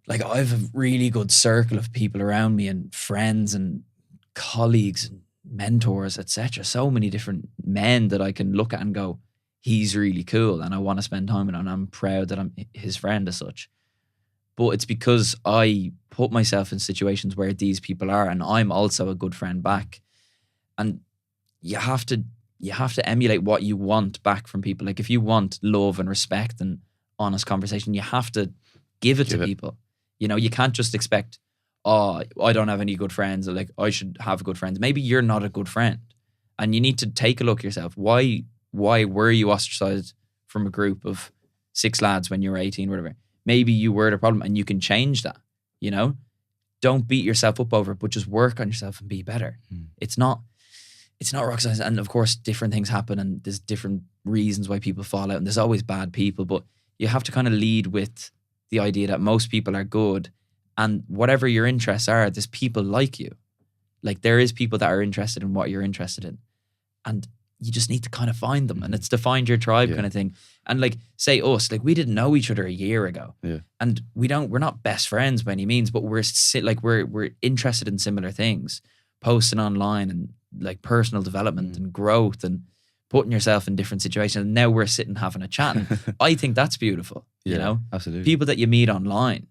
like, I have a really good circle of people around me and friends and colleagues and mentors, etc. So many different men that I can look at and go, he's really cool and I want to spend time with him and I'm proud that I'm his friend as such. But it's because I put myself in situations where these people are, and I'm also a good friend back. And you have to emulate what you want back from people. Like if you want love and respect and honest conversation, you have to give it to people. You know, you can't just expect, oh, I don't have any good friends, or like I should have good friends. Maybe you're not a good friend. And you need to take a look at yourself. Why were you ostracized from a group of 6 lads when you were 18 or whatever? Maybe you were the problem and you can change that, you know? Don't beat yourself up over it, but just work on yourself and be better. It's not rock science. And of course, different things happen and there's different reasons why people fall out and there's always bad people, but you have to kind of lead with the idea that most people are good, and whatever your interests are, there's people like you. Like there is people that are interested in what you're interested in. And you just need to kind of find them, and it's to find your tribe kind of thing. And like, say us, like we didn't know each other a year ago, and we're not best friends by any means, but we're interested in similar things, posting online and like personal development and growth and putting yourself in different situations. And now we're sitting having a chat, and I think that's beautiful. You know, absolutely. People that you meet online.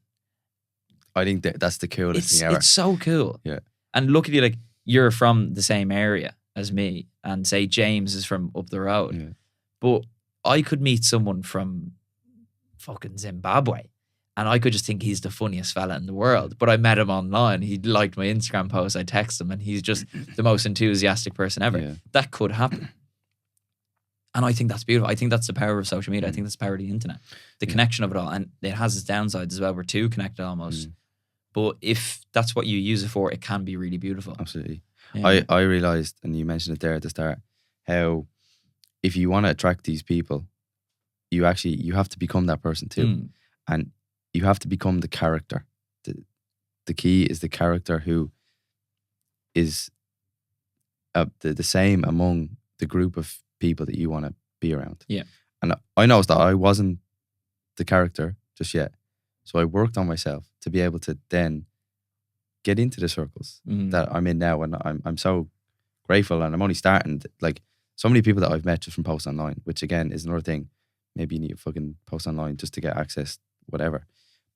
I think that's the coolest thing ever. It's so cool. Yeah. And look at you, like you're from the same area as me, and say James is from up the road, but I could meet someone from fucking Zimbabwe and I could just think he's the funniest fella in the world, but I met him online, he liked my Instagram post, I text him and he's just the most enthusiastic person ever. That could happen. And I think that's beautiful. I think that's the power of social media. I think that's the power of the internet, the connection of it all. And it has its downsides as well. We're too connected almost. But if that's what you use it for, it can be really beautiful. Absolutely. Yeah. I realised, and you mentioned it there at the start, how if you want to attract these people, you have to become that person too. And you have to become the character. The key is the character who is the same among the group of people that you want to be around. Yeah. And I noticed that I wasn't the character just yet. So I worked on myself to be able to then get into the circles that I'm in now, and I'm so grateful. And I'm only starting, like so many people that I've met just from posts online, which again is another thing. Maybe you need to fucking post online just to get access, whatever.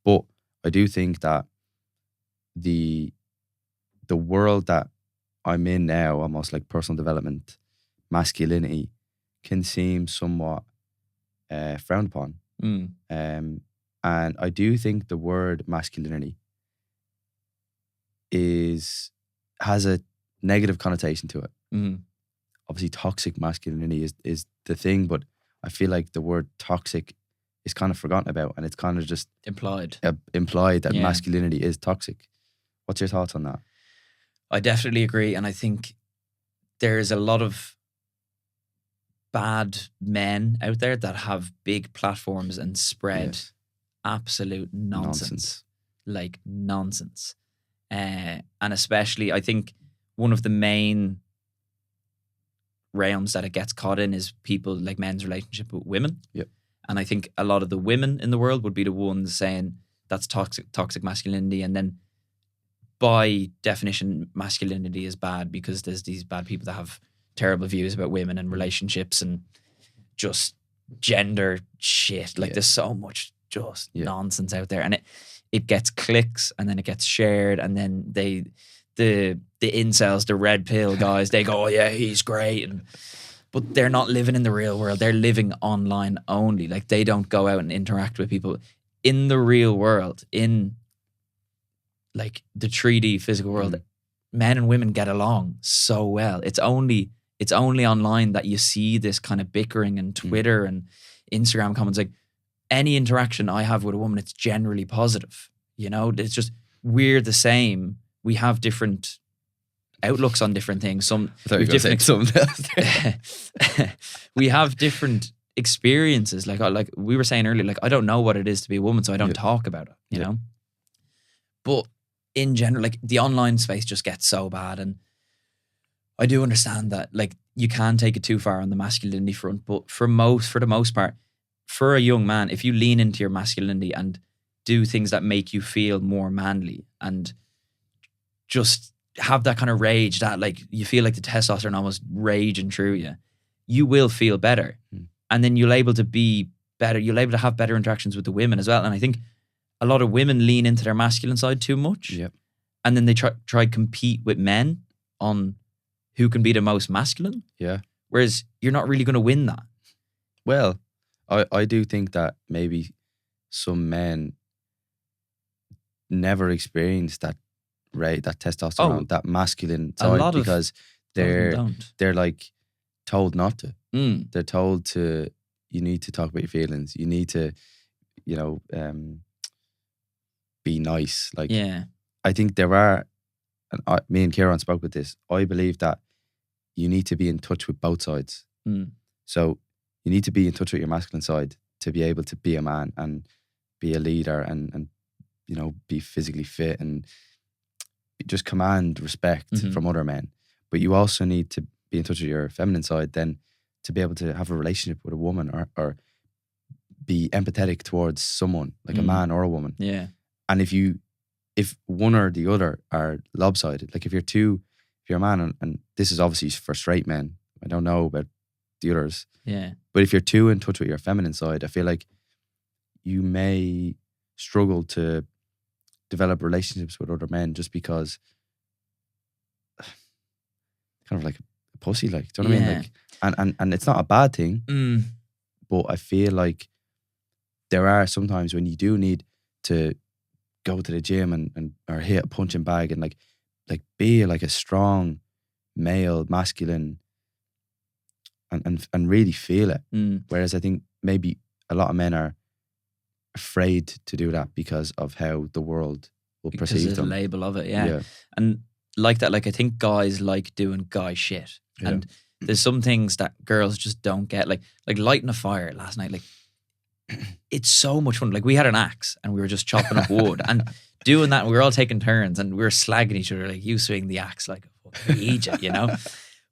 But I do think that the world that I'm in now, almost like personal development, masculinity, can seem somewhat frowned upon. And I do think the word masculinity has a negative connotation to it. Obviously, toxic masculinity is the thing, but I feel like the word toxic is kind of forgotten about, and it's kind of just implied that masculinity is toxic. What's your thoughts on that? I definitely agree, and I think there's a lot of bad men out there that have big platforms and spread absolute nonsense. Like nonsense. And especially, I think one of the main realms that it gets caught in is people like men's relationship with women. Yep. And I think a lot of the women in the world would be the ones saying that's toxic masculinity, and then by definition masculinity is bad because there's these bad people that have terrible views about women and relationships and just gender shit. Like there's so much just nonsense out there, and it gets clicks, and then it gets shared, and then the incels, the red pill guys, they go, oh yeah, he's great, but they're not living in the real world. They're living online only. Like they don't go out and interact with people in the real world, in like the 3D physical world. Men and women get along so well. It's only online that you see this kind of bickering, and Twitter and Instagram comments. Like any interaction I have with a woman, it's generally positive. You know, it's just we're the same. We have different outlooks on different things. We have different experiences. Like we were saying earlier, like I don't know what it is to be a woman, so I don't talk about it. You know, but in general, like the online space just gets so bad, and I do understand that like you can take it too far on the masculinity front, but for the most part, for a young man, if you lean into your masculinity and do things that make you feel more manly and just have that kind of rage that like you feel like the testosterone almost raging through you, you will feel better. And then you'll able to be better. You'll able to have better interactions with the women as well. And I think a lot of women lean into their masculine side too much. Yep. And then they try compete with men on who can be the most masculine. Yeah. Whereas you're not really going to win that. Well, I do think that maybe some men never experience that testosterone, that masculine side, because they're like told not to. They're told to, you need to talk about your feelings. You need to, you know, be nice. Like, I think there are, and me and Kieran spoke with this, I believe that you need to be in touch with both sides. So you need to be in touch with your masculine side to be able to be a man and be a leader and you know, be physically fit and just command respect from other men. But you also need to be in touch with your feminine side then to be able to have a relationship with a woman or be empathetic towards someone, like a man or a woman. Yeah. And if one or the other are lopsided, like if you're a man, and this is obviously for straight men, I don't know about the others. Yeah. But if you're too in touch with your feminine side, I feel like you may struggle to develop relationships with other men just because kind of like a pussy, like, do you know what I mean? Like, and it's not a bad thing, but I feel like there are sometimes when you do need to go to the gym and or hit a punching bag and like be like a strong male, masculine, and really feel it. Whereas I think maybe a lot of men are afraid to do that because of how the world will perceive them. The label of it, yeah. And like that, like I think guys like doing guy shit. Yeah. And there's some things that girls just don't get. Like lighting a fire last night, like it's so much fun. Like we had an axe and we were just chopping up wood and doing that, and we were all taking turns and we were slagging each other, like, you swing the axe like a fucking idiot, you know?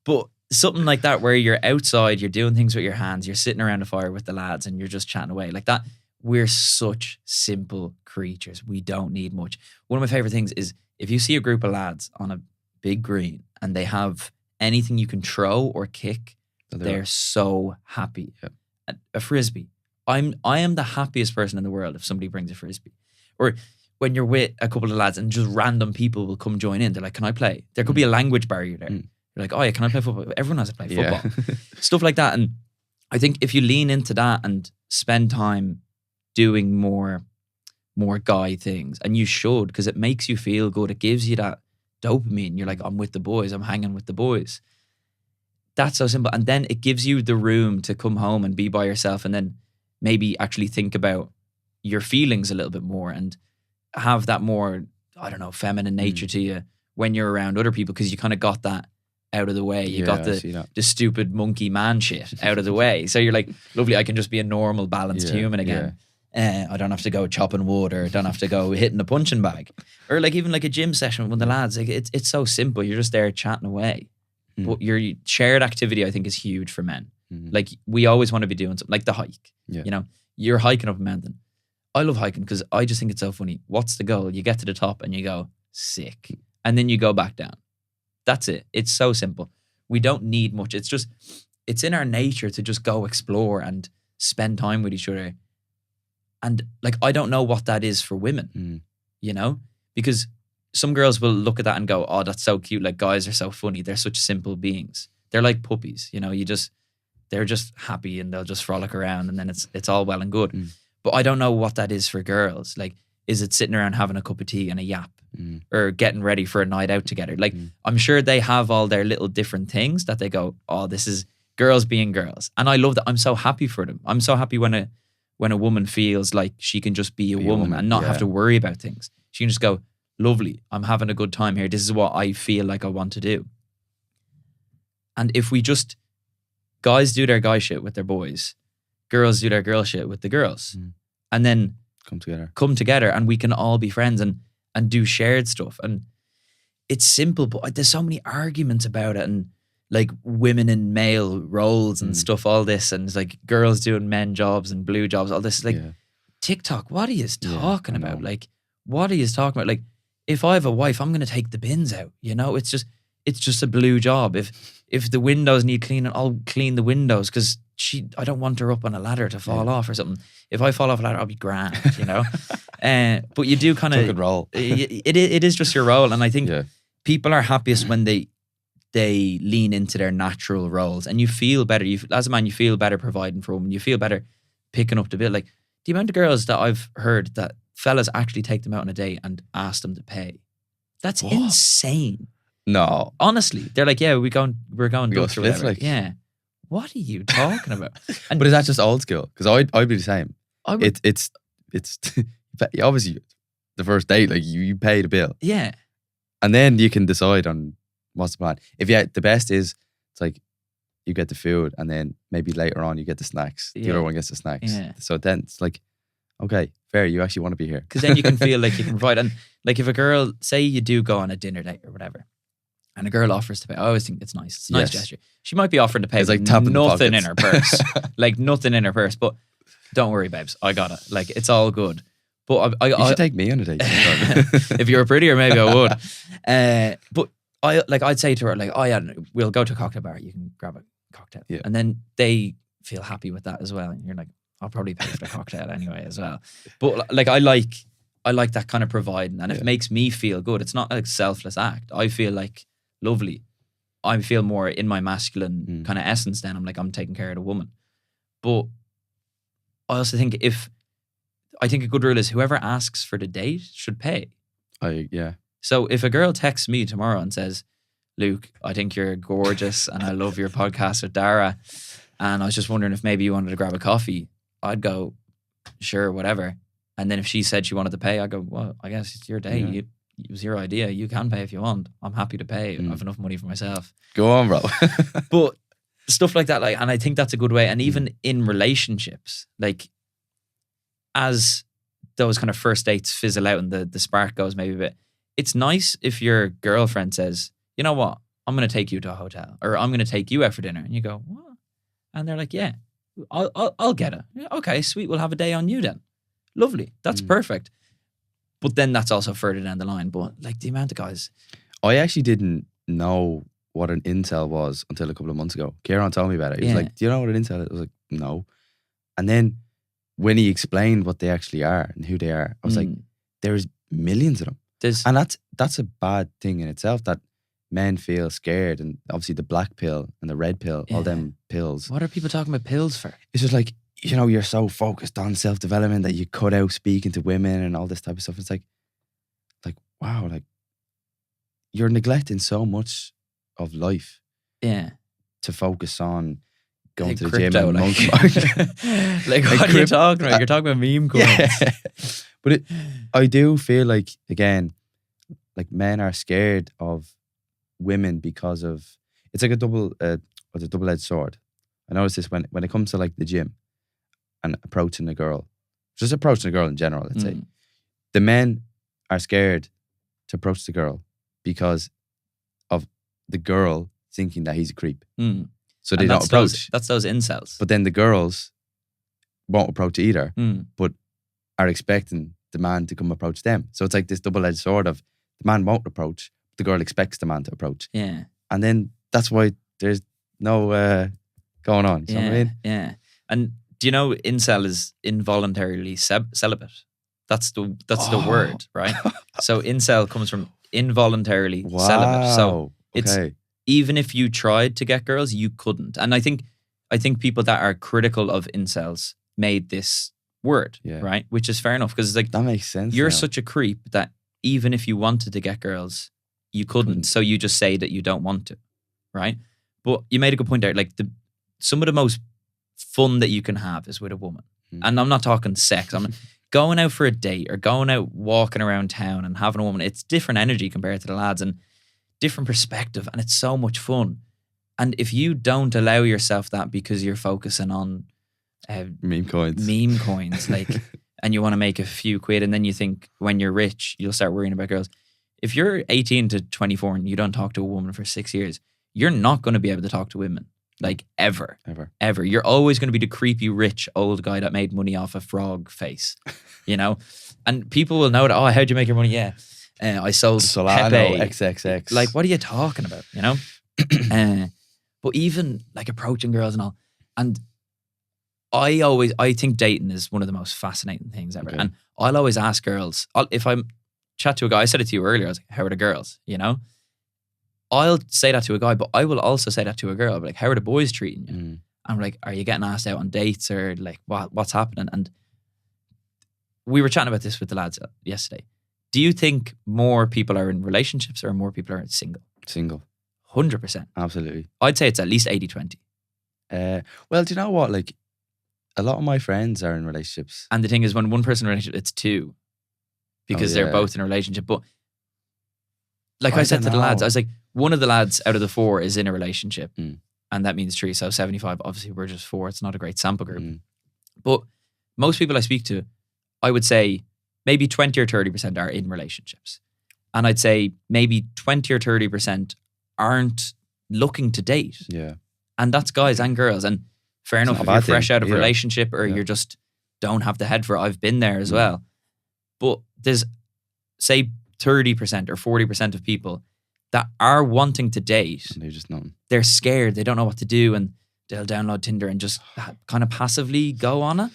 But something like that where you're outside, you're doing things with your hands, you're sitting around a fire with the lads and you're just chatting away like that. We're such simple creatures. We don't need much. One of my favorite things is if you see a group of lads on a big green and they have anything you can throw or kick, they're so happy. Yeah. A frisbee. I am the happiest person in the world if somebody brings a frisbee. Or when you're with a couple of lads and just random people will come join in. They're like, can I play? There could be a language barrier there. You're like, oh yeah, can I play football? Everyone has to play football. Yeah. Stuff like that. And I think if you lean into that and spend time doing more guy things, and you should, because it makes you feel good. It gives you that dopamine. You're like, I'm with the boys. I'm hanging with the boys. That's so simple. And then it gives you the room to come home and be by yourself and then maybe actually think about your feelings a little bit more and have that more, I don't know, feminine nature to you when you're around other people, because you kind of got that out of the way. You got the stupid monkey man shit out of the way. So you're like, lovely, I can just be a normal, balanced human again. I don't have to go chopping wood, or don't have to go hitting a punching bag, or like even like a gym session with the lads. Like it's so simple. You're just there chatting away. But your shared activity, I think, is huge for men. Like we always want to be doing something, like the hike. You know, you're hiking up a mountain. I love hiking because I just think it's so funny. What's the goal? You get to the top and you go, sick. And then you go back down. That's it. It's so simple. We don't need much. It's just, it's in our nature to just go explore and spend time with each other. And like, I don't know what that is for women, you know, because some girls will look at that and go, oh, that's so cute. Like, guys are so funny. They're such simple beings. They're like puppies, you know, they're just happy and they'll just frolic around, and then it's all well and good. But I don't know what that is for girls. Like, is it sitting around having a cup of tea and a yap, or getting ready for a night out together? Like, I'm sure they have all their little different things that they go, oh, this is girls being girls. And I love that. I'm so happy for them. I'm so happy when a woman feels like she can just be a woman and not have to worry about things. She can just go, lovely, I'm having a good time here. This is what I feel like I want to do. And if we just, guys do their guy shit with their boys, girls do their girl shit with the girls, and then come together and we can all be friends and do shared stuff. And it's simple, but there's so many arguments about it, and like women in male roles and stuff, all this, and it's like girls doing men jobs and blue jobs, all this. Like TikTok, what are you talking about? Like, what are you talking about? Like, if I have a wife, I'm going to take the bins out. You know, it's just a blue job. If the windows need cleaning, I'll clean the windows because I don't want her up on a ladder to fall off or something. If I fall off a ladder, I'll be grand, you know. But you do kind of good role. It is just your role, and I think people are happiest when they lean into their natural roles, and you feel better. As a man, you feel better providing for a woman. You feel better picking up the bill. Like the amount of girls that I've heard that fellas actually take them out on a date and ask them to pay. That's insane. No, honestly, they're like, yeah, we're going Dutch or whatever. Like, yeah, what are you talking about? And but is that just old school? Because I'd be the same. It's obviously the first date, like you pay the bill, and then you can decide on what's the plan. The best is it's like you get the food, and then maybe later on you get the snacks. The other one gets the snacks. So then it's like, okay, fair, you actually want to be here. Because then you can feel like you can provide. And like if a girl, say you do go on a dinner date or whatever, and a girl offers to pay, I always think it's nice. It's a nice gesture. She might be offering to pay, it's like nothing in her purse. Like nothing in her purse. But don't worry, babes, I got it. Like it's all good. But you should take me on a date. If you were prettier, maybe I would. But I'd say to her, like, oh yeah, we'll go to a cocktail bar. You can grab a cocktail. Yeah. And then they feel happy with that as well. And you're like, I'll probably pay for the cocktail anyway as well. But like I like that kind of providing, and it makes me feel good. It's not like a selfless act. I feel like lovely. I feel more in my masculine kind of essence then. I'm like, I'm taking care of the woman. But I also think I think a good rule is whoever asks for the date should pay. So if a girl texts me tomorrow and says, Luke, I think you're gorgeous and I love your podcast with Dara, and I was just wondering if maybe you wanted to grab a coffee, I'd go, sure, whatever. And then if she said she wanted to pay, I'd go, well, I guess it's your day. It was your idea. You can pay if you want. I'm happy to pay. I have enough money for myself. Go on, bro. But stuff like that, like, and I think that's a good way. And even in relationships, like as those kind of first dates fizzle out and the spark goes maybe a bit, it's nice if your girlfriend says, you know what, I'm going to take you to a hotel, or I'm going to take you out for dinner. And you go, what? And they're like, yeah, I'll get it. Yeah, okay, sweet. We'll have a day on you then. Lovely. That's perfect. But then that's also further down the line. But like the amount of guys. I actually didn't know what an incel was until a couple of months ago. Kieran told me about it. He was like, do you know what an incel is? I was like, no. And then when he explained what they actually are and who they are, I was like, there's millions of them. And that's a bad thing in itself, that men feel scared. And obviously the black pill and the red pill, all them pills. What are people talking about pills for? It's just like, you know, you're so focused on self-development that you cut out speaking to women and all this type of stuff. It's like, wow, like you're neglecting so much of life. Yeah. To focus on going like to the crypto, gym and like what are you talking about? You're talking about meme coins. Yeah. But I do feel like, again, like men are scared of women because of, it's like a double-edged sword. I notice this when it comes to like the gym and approaching a girl, just approaching a girl in general, let's say, Mm. the men are scared to approach the girl because of the girl thinking that he's a creep. Mm. So they And don't approach. That's those incels. But then the girls won't approach either, Mm. but are expecting the man to come approach them. So it's like this double-edged sword of the man won't approach, the girl expects the man to approach. Yeah. And then that's why there's no going on. You know what I mean? Yeah. And do you know incel is involuntarily celibate? That's the word, right? So incel comes from involuntarily celibate. So it's even if you tried to get girls, you couldn't. And I think people that are critical of incels made this word, right? Which is fair enough because it's like that makes sense. You're such a creep that even if you wanted to get girls, you couldn't. So you just say that you don't want to, right? But you made a good point there. Like some of the most fun that you can have is with a woman, and I'm not talking sex. I'm going out for a date or going out walking around town and having a woman. It's different energy compared to the lads and different perspective, and it's so much fun. And if you don't allow yourself that because you're focusing on meme coins, like, and you want to make a few quid, and then you think when you're rich you'll start worrying about girls. If you're 18 to 24 and you don't talk to a woman for 6 years, you're not going to be able to talk to women. Like ever. You're always going to be the creepy rich old guy that made money off a frog face, you know? And people will know that, oh, how'd you make your money? Yeah. I sold Solano Pepe. XXX. Like, what are you talking about, you know? But even like approaching girls and all. And I think dating is one of the most fascinating things ever. Okay. And I'll always ask girls, if I chat to a guy, I said it to you earlier, I was like, how are the girls, you know? I'll say that to a guy, but I will also say that to a girl. I'll be like, how are the boys treating you? I'm like, are you getting asked out on dates or like what's happening? And we were chatting about this with the lads yesterday. Do you think more people are in relationships or more people are single? Single. 100%. Absolutely. I'd say it's at least 80-20. Well, do you know what? Like, a lot of my friends are in relationships. And the thing is, when one person in a relationship, it's two. Because they're both in a relationship. But like I said to the lads, I was like, one of the lads out of the four is in a relationship. And that means 3. So 75, obviously we're just 4. It's not a great sample group. But most people I speak to, I would say maybe 20 or 30% are in relationships. And I'd say maybe 20 or 30% aren't looking to date. Yeah. And that's guys and girls. And fair enough, if you're fresh out of a relationship or you're just don't have the head for it, I've been there as well. But there's, say, 30% or 40% of people that are wanting to date. And they're just not. They're scared. They don't know what to do, and they'll download Tinder and just kind of passively go on it.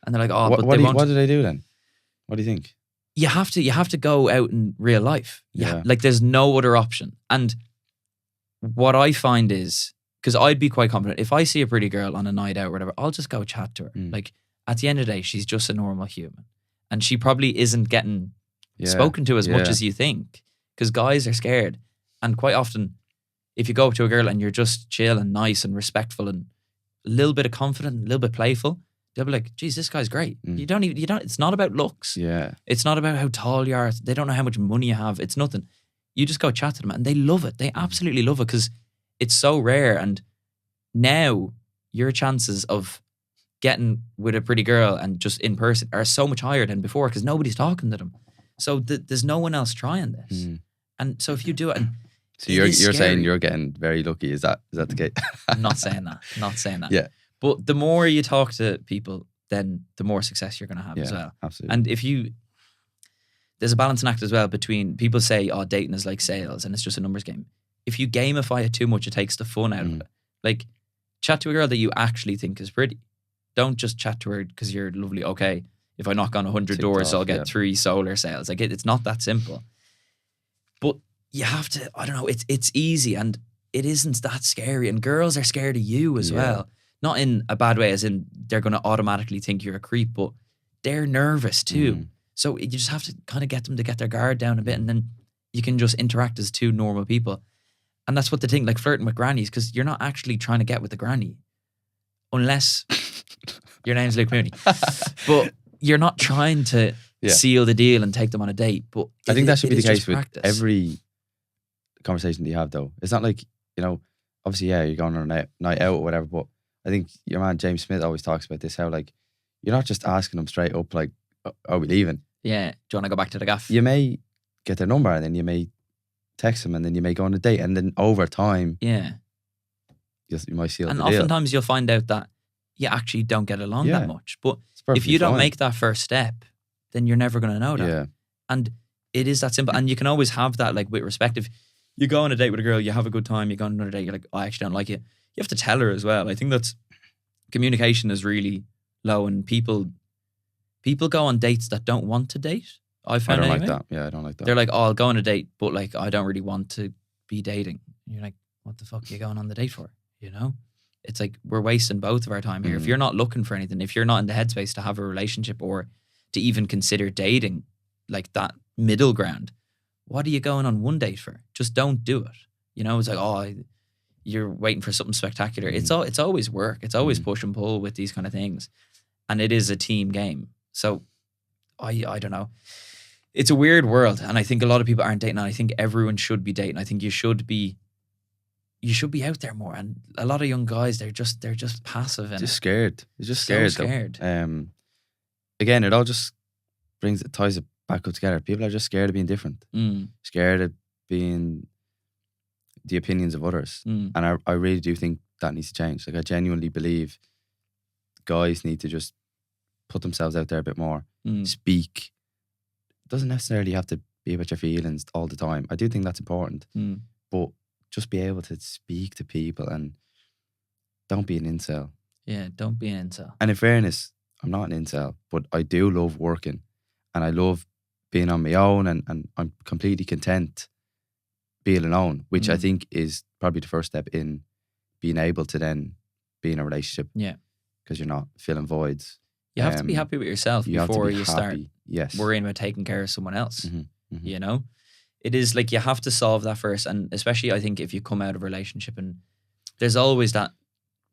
And they're like, "Oh, but they won't." What do they do then? What do you think? You have to go out in real life. Like there's no other option. And what I find is, because I'd be quite confident if I see a pretty girl on a night out or whatever, I'll just go chat to her. Like at the end of the day, she's just a normal human, and she probably isn't getting spoken to as much as you think, because guys are scared. And quite often, if you go up to a girl and you're just chill and nice and respectful and a little bit of confident, a little bit playful, they'll be like, geez, this guy's great. You don't, it's not about looks. Yeah. It's not about how tall you are. They don't know how much money you have. It's nothing. You just go chat to them and they love it. They absolutely love it because it's so rare. And now your chances of getting with a pretty girl and just in person are so much higher than before because nobody's talking to them. So there's no one else trying this. And so if you do it, and so you're saying you're getting very lucky. Is that the case? I'm not saying that. Not saying that. Yeah. But the more you talk to people, then the more success you're going to have as well. Absolutely. And there's a balancing act as well between, people say, oh, dating is like sales and it's just a numbers game. If you gamify it too much, it takes the fun out of it. Like, chat to a girl that you actually think is pretty. Don't just chat to her because you're lovely. Okay, if I knock on 100 doors, I'll get 3 solar sales. Like, it's not that simple. But you have to, I don't know, it's easy and it isn't that scary. And girls are scared of you as well. Not in a bad way, as in they're going to automatically think you're a creep, but they're nervous too. So you just have to kind of get them to get their guard down a bit, and then you can just interact as two normal people. And that's what the thing, like flirting with grannies, because you're not actually trying to get with the granny. Unless your name's Luke Mooney. But you're not trying to seal the deal and take them on a date. But I think that should be the case with every conversation that you have, though. It's not like, obviously, you're going on a night out or whatever, but I think your man James Smith always talks about this, how like you're not just asking them straight up like, are we leaving? Yeah. Do you want to go back to the gaff? You may get their number and then you may text them and then you may go on a date and then over time, Yeah. you might seal And the deal. oftentimes you'll find out that you actually don't get along that much. But It's if perfectly you don't fine. make that first step, then you're never going to know that. Yeah. And it is that simple. And you can always have that like with respect. If you go on a date with a girl, you have a good time, you go on another date, you're like, I actually don't like you. You have to tell her as well. I think that's communication is really low and people go on dates that don't want to date. I don't anyway. like that. Yeah, I don't like that. They're like, oh, I'll go on a date, but like, I don't really want to be dating. And you're like, what the fuck are you going on the date for? You know? It's like, we're wasting both of our time here. If you're not looking for anything, if you're not in the headspace to have a relationship or to even consider dating, like that middle ground, what are you going on one date for? Just don't do it. You know, it's like, oh, you're waiting for something spectacular. It's always work. It's always push and pull with these kind of things. And it is a team game. So I don't know. It's a weird world. And I think a lot of people aren't dating. And I think everyone should be dating. I think you should be out there more. And a lot of young guys, they're just passive and just scared. They're just scared. So scared. Again, it all just ties it back up together. People are just scared of being different. Scared of being the opinions of others. And I really do think that needs to change. Like, I genuinely believe guys need to just put themselves out there a bit more. Speak. It doesn't necessarily have to be about your feelings all the time. I do think that's important. But just be able to speak to people and don't be an incel. Yeah, don't be an incel. And in fairness, I'm not an incel, but I do love working and I love being on my own and I'm completely content being alone, which I think is probably the first step in being able to then be in a relationship. Yeah. Because you're not filling voids. You have to be happy with yourself before you start worrying about taking care of someone else. You know? It is like you have to solve that first. And especially I think if you come out of a relationship and there's always that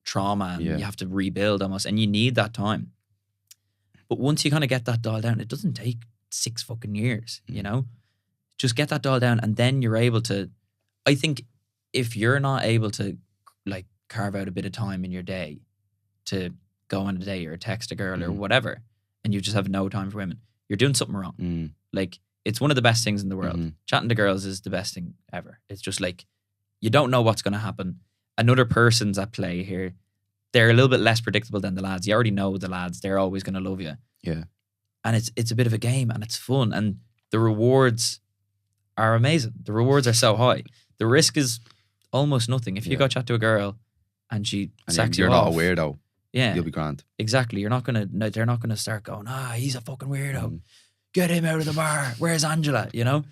trauma and you have to rebuild almost and you need that time. But once you kind of get that dialed down, it doesn't take 6 fucking years, you know? Just get that dialed down and then you're able to, I think if you're not able to like carve out a bit of time in your day to go on a date or text a girl or whatever, and you just have no time for women, you're doing something wrong. Like, it's one of the best things in the world. Chatting to girls is the best thing ever. It's just like, you don't know what's going to happen. Another person's at play here. They're a little bit less predictable than the lads. You already know the lads. They're always going to love you. Yeah. And it's a bit of a game and it's fun. And the rewards are amazing. The rewards are so high. The risk is almost nothing. If you go chat to a girl and she sacks you off. You're not a weirdo. Yeah. You'll be grand. Exactly. They're not going to start going, he's a fucking weirdo. Get him out of the bar. Where's Angela? You know?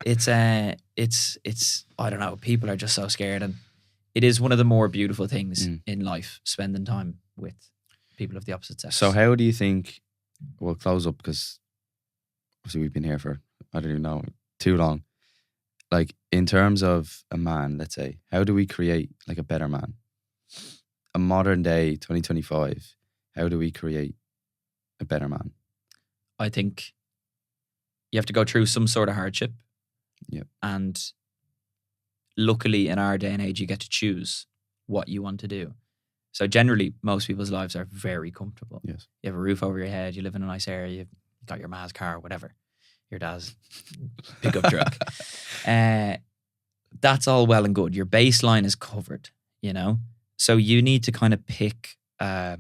It's I don't know. People are just so scared. And it is one of the more beautiful things in life, spending time with people of the opposite sex. So how do you think, we'll close up because obviously we've been here for, I don't even know, too long. Like, in terms of a man, let's say, how do we create like a better man? A modern day 2025, how do we create a better man? I think you have to go through some sort of hardship. Yeah. And luckily in our day and age, you get to choose what you want to do. So generally, most people's lives are very comfortable. Yes. You have a roof over your head, you live in a nice area, you've got your ma's car, whatever, your dad's pickup truck. That's all well and good. Your baseline is covered, you know? So you need to kind of pick a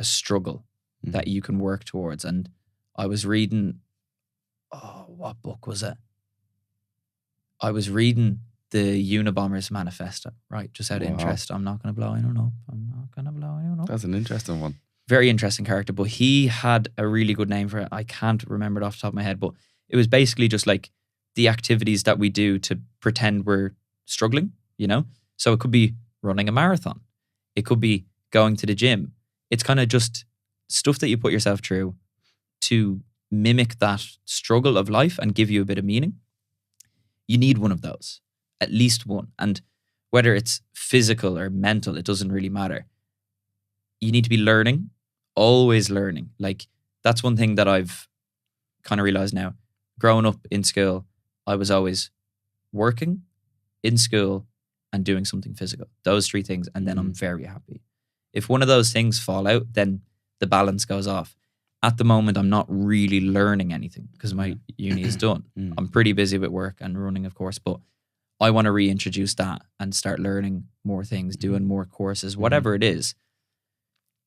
struggle that you can work towards. And I was reading, what book was it? I was reading the Unabomber's Manifesto, right? Just out of interest. I'm not going to blow anyone up. That's an interesting one. Very interesting character, but he had a really good name for it. I can't remember it off the top of my head, but it was basically just like the activities that we do to pretend we're struggling, you know? So it could be running a marathon. It could be going to the gym. It's kind of just stuff that you put yourself through to mimic that struggle of life and give you a bit of meaning. You need one of those, at least one. And whether it's physical or mental, it doesn't really matter. You need to be learning, always learning. Like, that's one thing that I've kind of realized now. Growing up in school, I was always working, in school, and doing something physical. Those 3 things, and then I'm very happy. If one of those things fall out, then the balance goes off. At the moment, I'm not really learning anything because my uni is done. I'm pretty busy with work and running, of course, but I want to reintroduce that and start learning more things, doing more courses, whatever it is.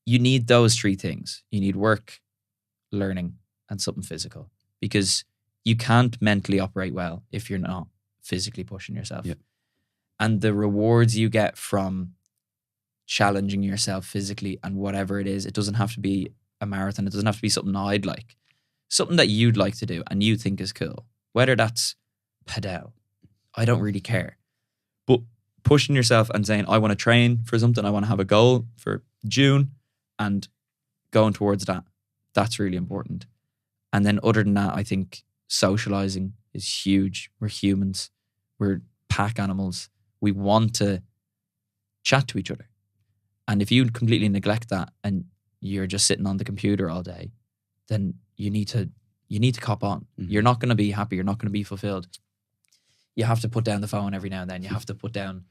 You need those three things. You need work, learning, and something physical, because you can't mentally operate well if you're not physically pushing yourself. Yeah. And the rewards you get from challenging yourself physically and whatever it is, it doesn't have to be a marathon. It doesn't have to be something I'd like. Something that you'd like to do and you think is cool. Whether that's padel, I don't really care. But pushing yourself and saying, I want to train for something, I want to have a goal for June, and going towards that, that's really important. And then other than that, I think socializing is huge. We're humans. We're pack animals. We want to chat to each other. And if you completely neglect that and you're just sitting on the computer all day, then you need to cop on. You're not going to be happy. You're not going to be fulfilled. You have to put down the phone every now and then. You have to put down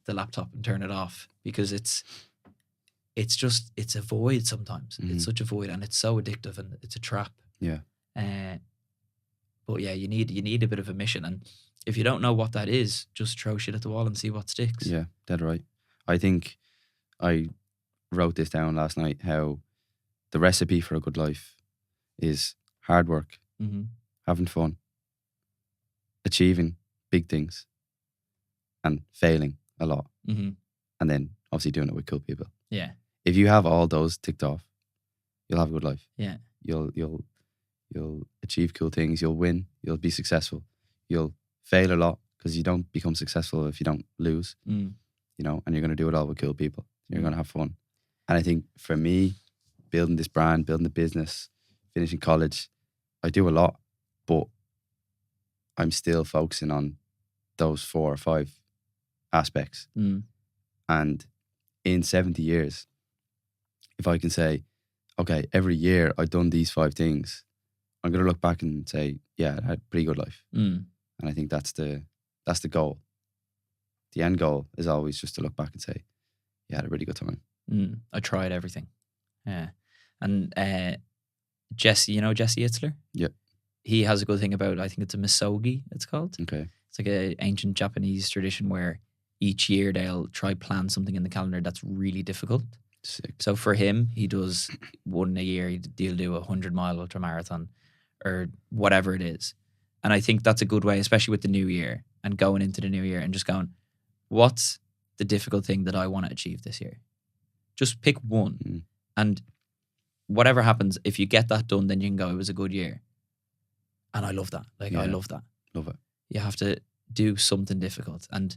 the laptop and turn it off, because it's a void sometimes. It's such a void, and it's so addictive, and it's a trap. Yeah. But yeah, you need a bit of a mission, and if you don't know what that is, just throw shit at the wall and see what sticks. Yeah, dead right. I think I wrote this down last night, how the recipe for a good life is hard work, having fun, achieving big things, and failing a lot. And then obviously doing it with cool people. Yeah. If you have all those ticked off, you'll have a good life. Yeah. You'll achieve cool things. You'll win. You'll be successful. You'll fail a lot, because you don't become successful if you don't lose. You know, and you're going to do it all with cool people. You're going to have fun. And I think for me, building this brand, building the business, finishing college, I do a lot, but I'm still focusing on those 4 or 5 aspects. And in 70 years, if I can say, okay, every year I've done these 5 things, I'm going to look back and say, yeah, I had a pretty good life. And I think that's the goal. The end goal is always just to look back and say, yeah, I had a really good time. I tried everything. Yeah. And Jesse, you know Jesse Itzler? Yeah. He has a good thing about, I think it's a misogi, it's called. Okay. It's like an ancient Japanese tradition where each year they'll try plan something in the calendar that's really difficult. Sick. So for him, he does one a year. He'll do 100-mile ultra marathon or whatever it is. And I think that's a good way, especially with the new year and going into the new year and just going, what's the difficult thing that I want to achieve this year? Just pick one. And whatever happens, if you get that done, then you can go, it was a good year. And I love that. I love that. Love it. You have to do something difficult. And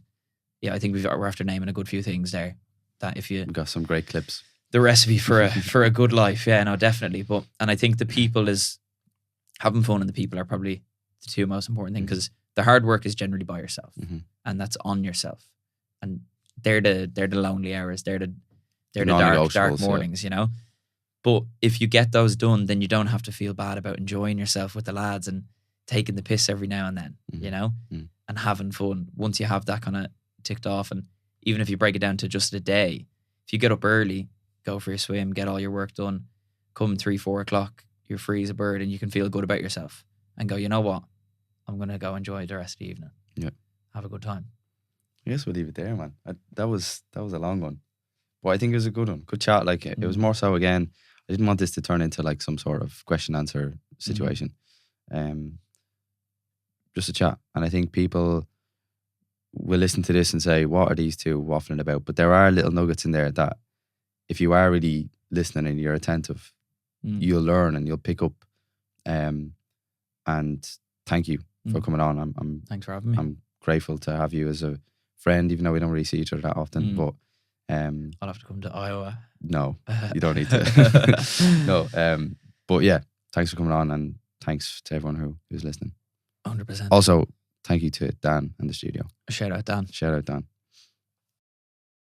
yeah, I think we're after naming a good few things there. That if you... We've got some great clips. The recipe for a good life. Yeah, no, definitely. And I think the people is... Having fun and the people are probably the 2 most important things, because the hard work is generally by yourself. And that's on yourself. And they're the lonely hours. They're the dark mornings, you know? But if you get those done, then you don't have to feel bad about enjoying yourself with the lads and taking the piss every now and then, you know? And having fun. Once you have that kind of ticked off, and even if you break it down to just a day, if you get up early, go for your swim, get all your work done, come 3-4 o'clock, you're free as a bird and you can feel good about yourself and go, you know what? I'm going to go enjoy the rest of the evening. Yeah. Have a good time. I guess we'll leave it there, man. That was a long one. But I think it was a good one. Good chat. Like, it was more so, again, I didn't want this to turn into like some sort of question answer situation. Just a chat. And I think people will listen to this and say, what are these two waffling about? But there are little nuggets in there that if you are really listening and you're attentive, you'll learn and you'll pick up. And thank you for coming on. Thanks for having me. I'm grateful to have you as a friend, even though we don't really see each other that often. But I'll have to come to Iowa. No, you don't need to. No, but yeah, thanks for coming on, and thanks to everyone who's listening. 100%. Also, thank you to Dan and the studio. Shout out Dan. Shout out Dan.